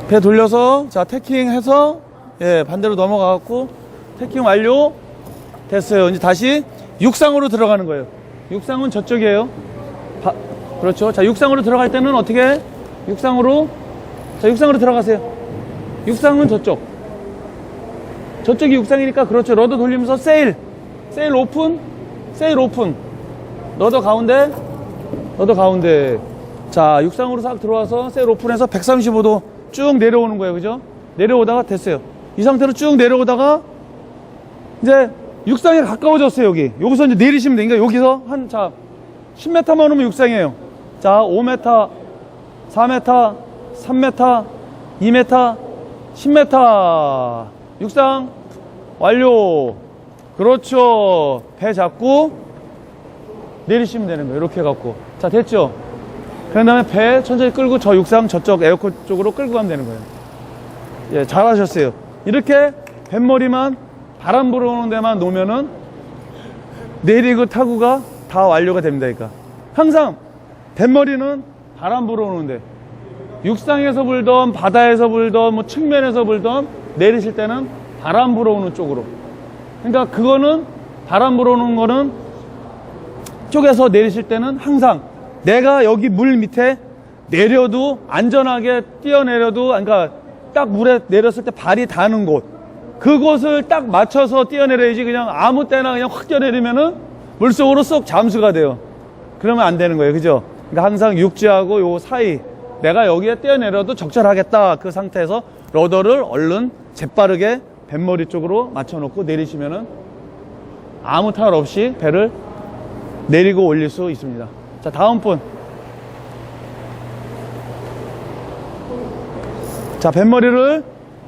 배 돌려서, 자, 태킹 해서, 예, 반대로 넘어가갖고, 태킹 완료. 됐어요. 이제 다시 육상으로 들어가는 거예요. 육상은 저쪽이에요. 그렇죠. 자, 육상으로 들어갈 때는 어떻게? 육상으로. 자, 육상으로 들어가세요. 육상은 저쪽. 저쪽이 육상이니까, 그렇죠. 러더 돌리면서 세일 오픈. 러더 가운데. 자, 육상으로 싹 들어와서 세일 오픈해서 135도 쭉 내려오는 거예요. 그죠? 내려오다가 됐어요. 이 상태로 쭉 내려오다가 이제 육상에 가까워졌어요. 여기서 이제 내리시면 되니까 여기서 자 10m만 오면 육상이에요. 자, 5m, 4m, 3m, 2m, 10m. 육상 완료. 그렇죠. 배 잡고 내리시면 되는 거예요. 이렇게 해갖고. 자, 됐죠? 그 다음에 배 천천히 끌고 저 육상 저쪽 에어컨 쪽으로 끌고 가면 되는 거예요. 예, 잘하셨어요. 이렇게 뱃머리만 바람 불어오는 데만 놓으면은 내리고 타고가 다 완료가 됩니다. 그러니까 항상 뱃머리는 바람 불어오는데, 육상에서 불던 바다에서 불던 뭐 측면에서 불던 내리실 때는 바람 불어오는 쪽으로. 그러니까 그거는 바람 불어오는 거는 쪽에서 내리실 때는 항상 내가 여기 물 밑에 내려도 안전하게 뛰어내려도, 그러니까 딱 물에 내렸을 때 발이 닿는 곳, 그곳을 딱 맞춰서 뛰어내려야지. 그냥 아무 때나 그냥 확 뛰어내리면은 물속으로 쏙 잠수가 돼요. 그러면 안 되는 거예요. 그죠? 그러니까 항상 육지하고 요 사이, 내가 여기에 뛰어내려도 적절하겠다. 그 상태에서 러더를 얼른 재빠르게 뱃머리 쪽으로 맞춰놓고 내리시면은 아무 탈 없이 배를 내리고 올릴 수 있습니다. 자, 다음 분. 자, 뱃머리를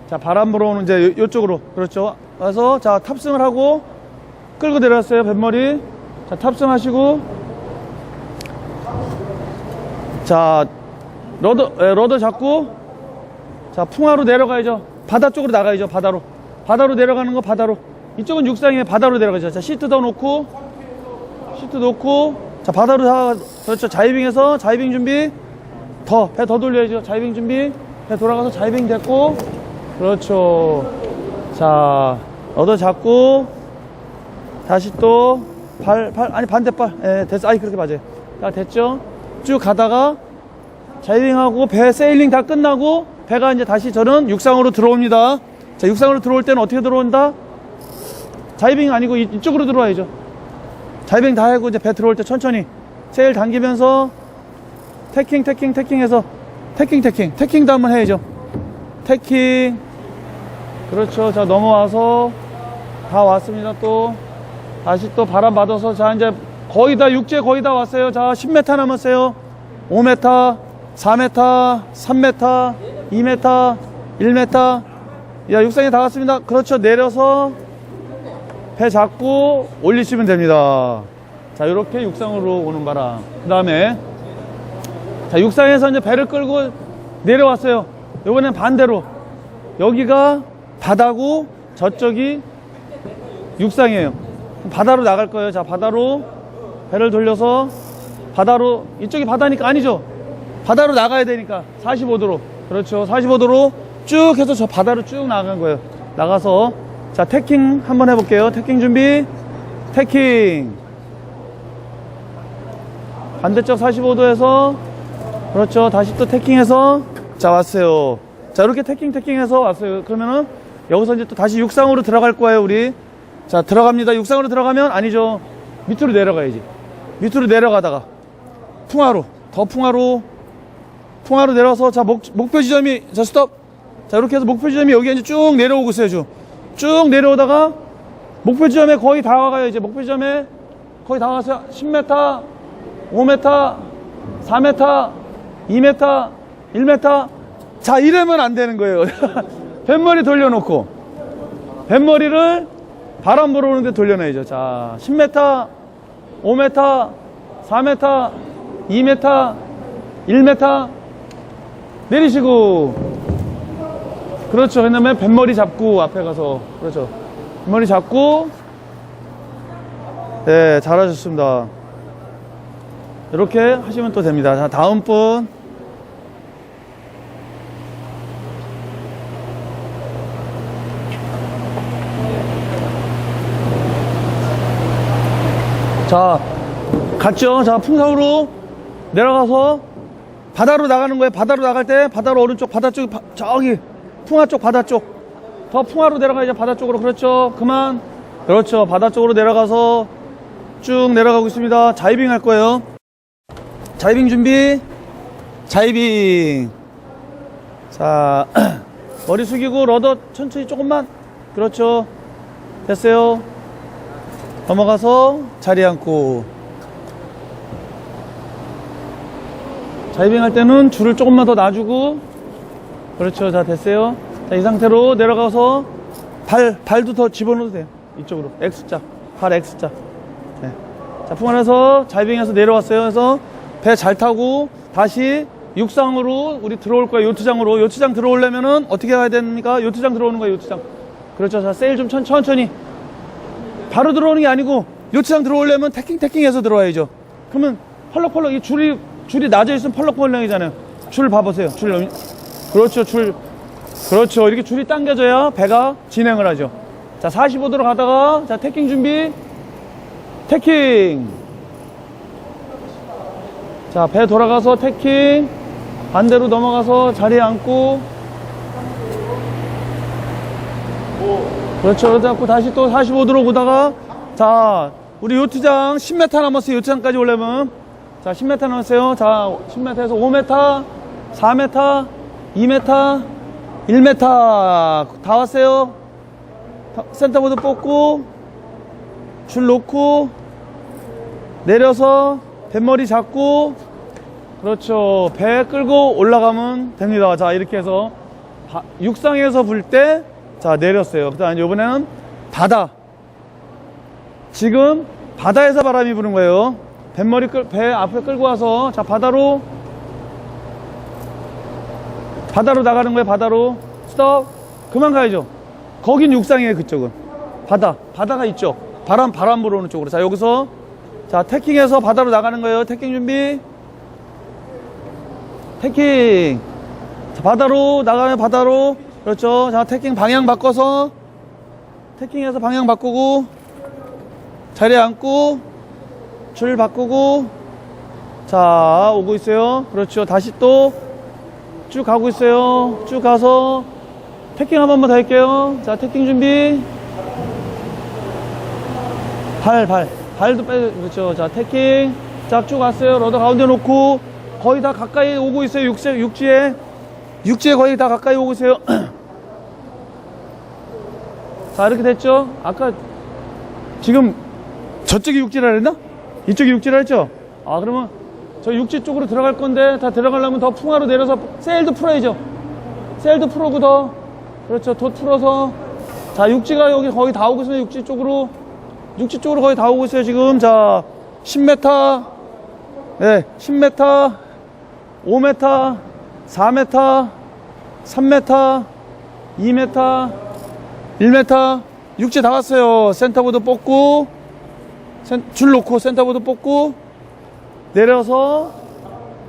자, 바람 불어오는 이제 요쪽으로. 그렇죠. 와서, 자, 탑승을 하고, 끌고 내려왔어요, 뱃머리. 자, 탑승하시고, 자, 러더 잡고, 자, 풍화로 내려가야죠. 바다 쪽으로 나가야죠, 바다로. 바다로 내려가는 거, 바다로. 이쪽은 육상이에요, 바다로 내려가죠. 자, 시트 더 놓고, 자, 바다로 그렇죠. 자이빙해서, 자이빙 준비. 배 더 돌려야죠. 자이빙 준비. 배 돌아가서 자이빙 됐고, 그렇죠. 자, 얻어 잡고, 다시 또, 아니, 반대발. 예, 됐어. 아니, 그렇게 맞아요. 자, 됐죠? 쭉 가다가, 자이빙하고, 배 세일링 다 끝나고, 배가 이제 다시 저는 육상으로 들어옵니다. 자, 육상으로 들어올 때는 어떻게 들어온다? 자이빙 아니고 이쪽으로 들어와야죠. 자이빙 다 하고, 이제 배 들어올 때 천천히, 세일 당기면서, 태킹해서, 태킹도 한번 해야죠. 태킹. 그렇죠. 자, 넘어와서, 다 왔습니다. 또, 다시 또 바람 받아서, 자, 이제 거의 다, 육지에 거의 다 왔어요. 자, 10m 남았어요. 5m, 4m, 3m, 2m, 1m. 야, 육상에 다 왔습니다. 그렇죠. 내려서, 배 잡고 올리시면 됩니다. 자, 이렇게 육상으로 오는 바람. 그 다음에, 자, 육상에서 이제 배를 끌고 내려왔어요. 요번엔 반대로. 여기가 바다고 저쪽이 육상이에요. 바다로 나갈 거예요. 자, 바다로 배를 돌려서 바다로, 이쪽이 바다니까 아니죠. 바다로 나가야 되니까 45도로. 그렇죠. 45도로 쭉 해서 저 바다로 쭉 나간 거예요. 나가서, 자, 태킹 한번 해볼게요. 태킹 준비. 태킹. 반대쪽 45도에서, 그렇죠. 다시 또 태킹해서, 자, 왔어요. 자, 이렇게 태킹해서 왔어요. 그러면은 여기서 이제 또 다시 육상으로 들어갈 거예요, 우리. 자, 들어갑니다. 육상으로 들어가면 아니죠. 밑으로 내려가야지. 밑으로 내려가다가 풍화로, 더 풍화로 내려서, 자, 목표 지점이, 자, 스톱. 자, 이렇게 해서 목표 지점이 여기 이제 쭉 내려오고 있어요. 쭉 내려오다가 목표 지점에 거의 다 와가요. 이제 목표 지점에 거의 다 와서 10m, 5m, 4m, 2m, 1m. 자, 이러면 안 되는 거예요. 뱃머리 돌려놓고, 뱃머리를 바람 불어오는데 돌려놔야죠. 자, 10m, 5m, 4m, 2m, 1m 내리시고, 그렇죠. 그 다음에 뱃머리 잡고 앞에 가서, 그렇죠. 뱃머리 잡고, 네, 잘하셨습니다. 이렇게 하시면 또 됩니다. 자, 다음 분. 자, 갔죠? 자, 풍사우로 내려가서 바다로 나가는 거예요. 바다로 나갈 때, 바다로 오른쪽, 바다 쪽, 저기, 풍화 쪽, 바다 쪽. 더 풍화로 내려가야죠. 바다 쪽으로. 그렇죠. 그만. 그렇죠. 바다 쪽으로 내려가서 쭉 내려가고 있습니다. 자이빙 할 거예요. 자이빙 준비. 자이빙. 자, 머리 숙이고, 러더 천천히 조금만. 그렇죠. 됐어요. 넘어가서 자리 앉고. 자이빙 할 때는 줄을 조금만 더 놔주고. 그렇죠. 자, 됐어요. 자, 이 상태로 내려가서 발도 더 집어넣어도 돼요. 이쪽으로. X자. 발 X자. 네. 자, 풍안에서 자이빙해서 내려왔어요. 그래서 배 잘 타고 다시 육상으로 우리 들어올 거예요. 요트장으로. 요트장 들어오려면은 어떻게 해야 됩니까? 요트장 들어오는 거예요. 요트장. 그렇죠. 자, 세일 좀 천천히. 바로 들어오는 게 아니고 요트장 들어오려면 태킹해서 들어와야죠. 그러면 펄럭펄럭 이 줄이 낮아 있으면 펄럭펄럭이잖아요. 줄 봐보세요. 그렇죠. 그렇죠. 이렇게 줄이 당겨져야 배가 진행을 하죠. 자, 45도로 가다가, 자, 태킹 준비. 태킹. 자, 배 돌아가서 태킹. 반대로 넘어가서 자리에 앉고. 그렇죠. 그래서 다시 또 45도로 오다가, 자, 우리 요트장 10m 남았어요. 요트장까지 오려면. 자, 10m 남았어요. 자, 10m에서 5m, 4m, 2m, 1m 다 왔어요. 센터보드 뽑고, 줄 놓고, 내려서 뱃머리 잡고, 그렇죠. 배 끌고 올라가면 됩니다. 자, 이렇게 해서 육상에서 불 때, 자, 내렸어요. 그 다음에 이번에는 바다. 지금 바다에서 바람이 부는 거예요. 배 앞에 끌고 와서, 자, 바다로 나가는 거예요. 바다로. 스톱. 그만 가야죠. 거긴 육상이에요. 그쪽은. 바다가 있죠. 바람 불어오는 쪽으로. 자, 여기서, 자, 태킹해서 바다로 나가는 거예요. 태킹 준비. 태킹. 자, 바다로 나가면 바다로. 그렇죠. 자, 태킹 방향 바꿔서, 태킹해서 방향 바꾸고, 자리에 앉고, 줄 바꾸고, 자, 오고 있어요. 그렇죠. 다시 또 쭉 가고 있어요. 쭉 가서 태킹 한 번만 더 할게요. 자, 태킹 준비. 발도 빼. 그렇죠. 자, 태킹. 자, 쭉 왔어요. 러더 가운데 놓고 거의 다 가까이 오고 있어요. 육지에 거의 다 가까이 오고 있어요. 자, 이렇게 됐죠. 아까 지금 저쪽이 육지라 그랬나? 이쪽이 육지라 했죠? 아, 그러면 저 육지 쪽으로 들어갈 건데, 다 들어가려면 더 풍하로 내려서 세일도 풀어야죠. 세일도 풀어고 더. 그렇죠. 더 풀어서. 자, 육지가 여기 거의 다 오고 있어요. 육지 쪽으로 거의 다 오고 있어요. 지금. 자, 10m. 네, 10m. 5m. 4m. 3m. 2m. 1m. 육지 다 왔어요. 센터보드 뽑고. 줄 놓고 센터보드 뽑고. 내려서.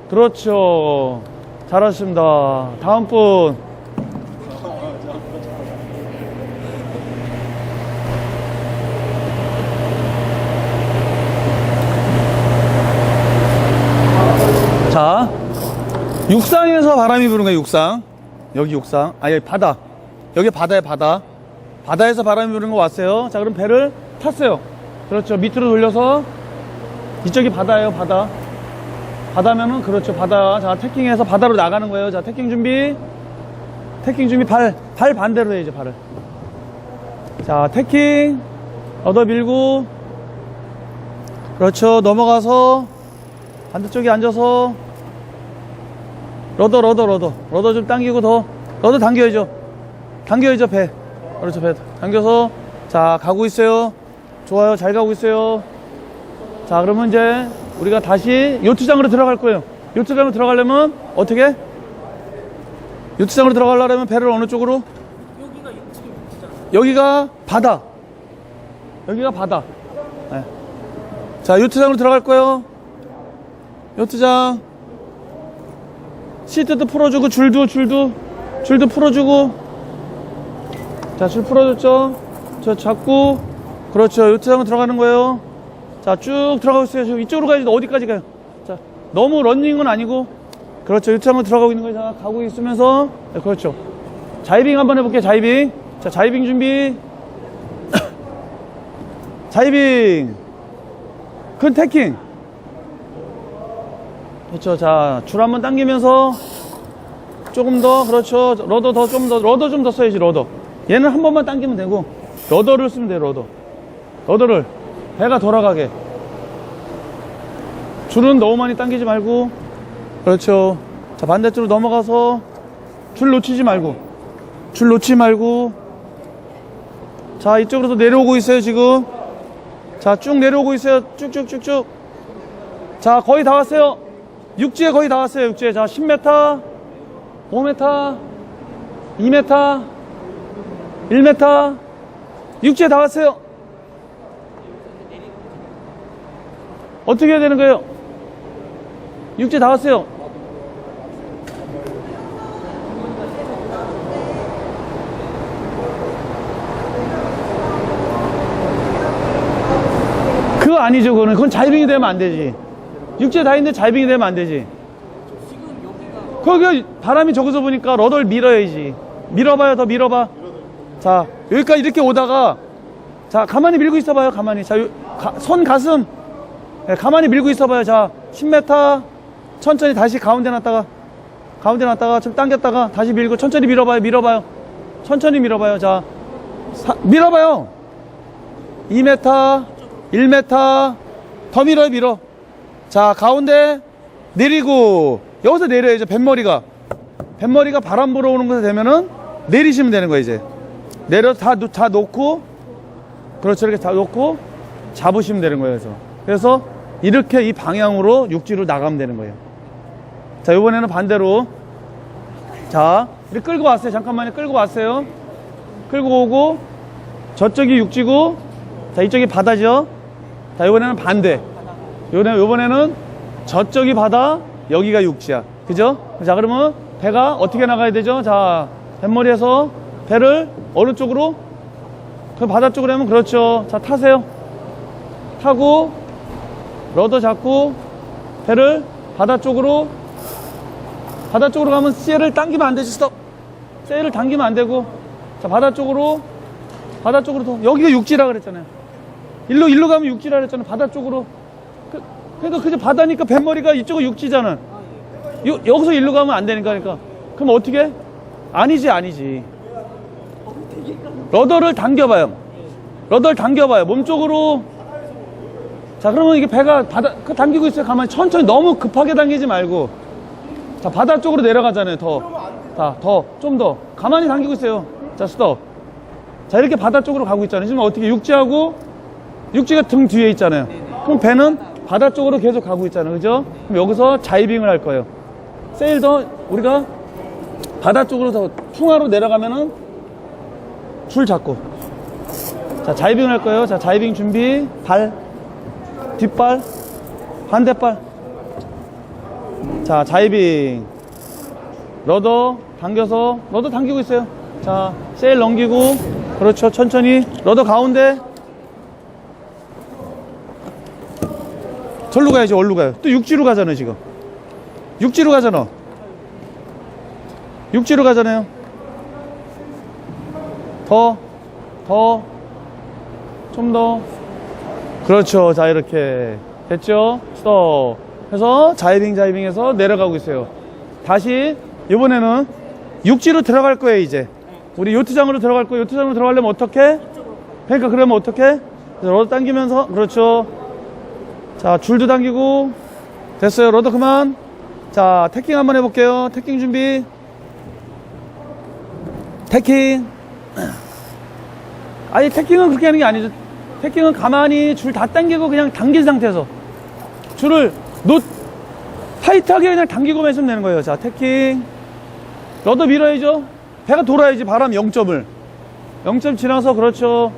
그렇죠. 잘하셨습니다. 다음 분. 자, 육상에서 바람이 부는 거예요. 육상. 여기 육상. 아, 여기 바다. 여기 바다에 바다. 바다에서 바람이 부는 거 왔어요. 자, 그럼 배를 탔어요. 그렇죠. 밑으로 돌려서. 이쪽이 바다예요. 바다면은, 그렇죠. 바다. 자, 태킹해서 바다로 나가는 거예요. 자, 태킹 준비. 발 반대로 해야죠. 발을. 자, 태킹. 얻어 밀고. 그렇죠. 넘어가서 반대쪽에 앉아서 러더 좀 당기고 더. 러더 당겨야죠. 배. 그렇죠. 배 당겨서. 자, 가고 있어요. 좋아요. 잘 가고 있어요. 자, 그러면 이제 우리가 다시 요트장으로 들어갈 거예요. 요트장으로 들어가려면 어떻게? 요트장으로 들어가려면 배를 어느 쪽으로? 여기가 바다. 네. 자, 요트장으로 들어갈 거예요. 요트장. 시트도 풀어주고, 줄도 풀어주고. 자, 줄 풀어줬죠? 저 잡고. 그렇죠. 요트장으로 들어가는 거예요. 자, 쭉 들어가고 있어요. 지금 이쪽으로 가야지. 어디까지 가요? 자, 너무 런닝은 아니고. 그렇죠. 요트장으로 들어가고 있는 거예요. 자, 가고 있으면서. 네, 그렇죠. 자이빙 한번 해볼게요. 자이빙. 자, 자이빙 준비. 자이빙. 큰 태킹. 그렇죠. 자, 줄 한번 당기면서 조금 더. 그렇죠. 러더 좀 더 써야지. 러더. 얘는 한 번만 당기면 되고, 러더를 쓰면 돼요. 러더를 배가 돌아가게. 줄은 너무 많이 당기지 말고. 그렇죠. 자, 반대쪽으로 넘어가서 줄 놓치지 말고. 자, 이쪽으로도 내려오고 있어요. 지금. 자, 쭉 내려오고 있어요. 쭉쭉쭉쭉. 자, 거의 다 왔어요. 육지에 거의 다 왔어요. 육지에. 자, 10m, 5m, 2m, 1m. 육지에 다 왔어요. 어떻게 해야 되는 거예요? 육지에 다 왔어요. 그거 아니죠. 그건 자이빙이 되면 안 되지. 육지에 다 있는데 자이빙이 되면 안 되지. 거기 바람이 저기서 보니까 러더를 밀어야지. 밀어봐요. 더 밀어봐. 자, 여기까지 이렇게 오다가, 자, 가만히 밀고 있어봐요. 가만히. 자, 손 가슴. 네, 가만히 밀고 있어봐요. 자, 10m. 천천히 다시 가운데 놨다가 좀 당겼다가 다시 밀고 천천히 밀어봐요. 천천히 밀어봐요. 자, 밀어봐요. 2m, 1m. 더 밀어. 자, 가운데 내리고. 여기서 내려야죠. 뱃머리가 뱃머리가 바람 불어오는 곳에 되면은 내리시면 되는 거예요. 이제 내려서 다 놓고, 그렇죠. 이렇게 다 놓고 잡으시면 되는 거예요. 그래서 이렇게 이 방향으로 육지로 나가면 되는 거예요. 자, 이번에는 반대로. 자, 이렇게 끌고 왔어요. 잠깐만요. 끌고 왔어요. 끌고 오고, 저쪽이 육지고, 자, 이쪽이 바다죠. 자, 이번에는 반대. 요번에는 저쪽이 바다, 여기가 육지야. 그죠? 자, 그러면 배가 어떻게 나가야 되죠? 자, 뱃머리에서 배를 어느 쪽으로? 그 바다 쪽으로 하면 그렇죠. 자, 타세요. 타고, 러더 잡고, 배를 바다 쪽으로 가면 셀을 당기면 안 되지. 스톱. 셀을 당기면 안 되고, 자, 바다 쪽으로 더. 여기가 육지라 그랬잖아요. 일로 가면 육지라 그랬잖아요. 바다 쪽으로. 그러니까 그저 바다니까 뱃머리가 이쪽은 육지잖아. 여기서 일로 가면 안 되니까. 그러니까. 그럼 어떻게 해? 아니지. 러더를 당겨봐요. 몸쪽으로. 자, 그러면 이게 배가 당기고 있어요. 가만히 천천히, 너무 급하게 당기지 말고. 자, 바다 쪽으로 내려가잖아요. 좀 더. 가만히 당기고 있어요. 자, 스톱. 자, 이렇게 바다 쪽으로 가고 있잖아요. 지금 어떻게 육지가 등 뒤에 있잖아요. 그럼 배는 바다 쪽으로 계속 가고 있잖아요. 그죠? 그럼 여기서 자이빙을 할 거예요. 세일도 우리가 바다 쪽으로 더 풍하로 내려가면은 줄 잡고. 자, 자이빙을 할 거예요. 자, 자이빙 준비. 뒷발, 반대발. 자, 자이빙. 러더 당기고 있어요. 자, 세일 넘기고. 그렇죠. 천천히. 러더 가운데. 절로 가야지. 어디로 가요? 또 육지로 가잖아요. 지금 육지로 가잖아요. 좀 더. 그렇죠. 자, 이렇게 됐죠. 스톱. 해서 자이빙해서 내려가고 있어요. 다시 이번에는 육지로 들어갈 거예요. 이제 우리 요트장으로 들어갈 거예요. 요트장으로 들어가려면 어떻게? 그러니까 그러면 어떻게? 러더 당기면서. 그렇죠. 자, 줄도 당기고. 됐어요. 러더 그만. 자, 태킹 한번 해볼게요. 태킹 준비. 태킹. 아니, 태킹은 그렇게 하는 게 아니죠. 태킹은 가만히 줄 다 당기고 그냥 당긴 상태에서 줄을 타이트하게 그냥 당기고만 있으면 되는 거예요. 자, 태킹. 러더 밀어야죠. 배가 돌아야지. 바람 0점 지나서. 그렇죠.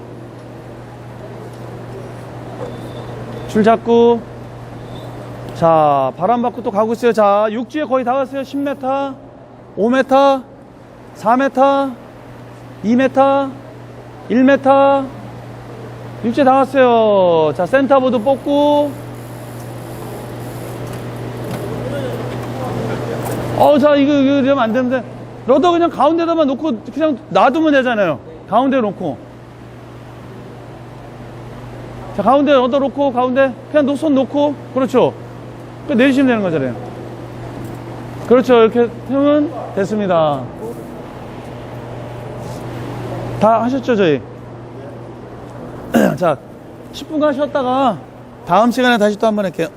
줄 잡고. 자, 바람 받고 또 가고 있어요. 자, 육지에 거의 다 왔어요. 10m, 5m, 4m, 2m, 1m. 육지에 다 왔어요. 자, 센터보드 뽑고. 자, 이거 이러면 안 되는데. 러더 그냥 가운데다만 놓고 그냥 놔두면 되잖아요. 가운데 놓고. 자, 가운데 러더 놓고, 가운데 그냥 손 놓고. 그렇죠. 내리시면 되는 거잖아요. 그렇죠. 이렇게 하면 됐습니다. 다 하셨죠, 저희? 자, 10분간 쉬었다가 다음 시간에 다시 또 한번 할게요.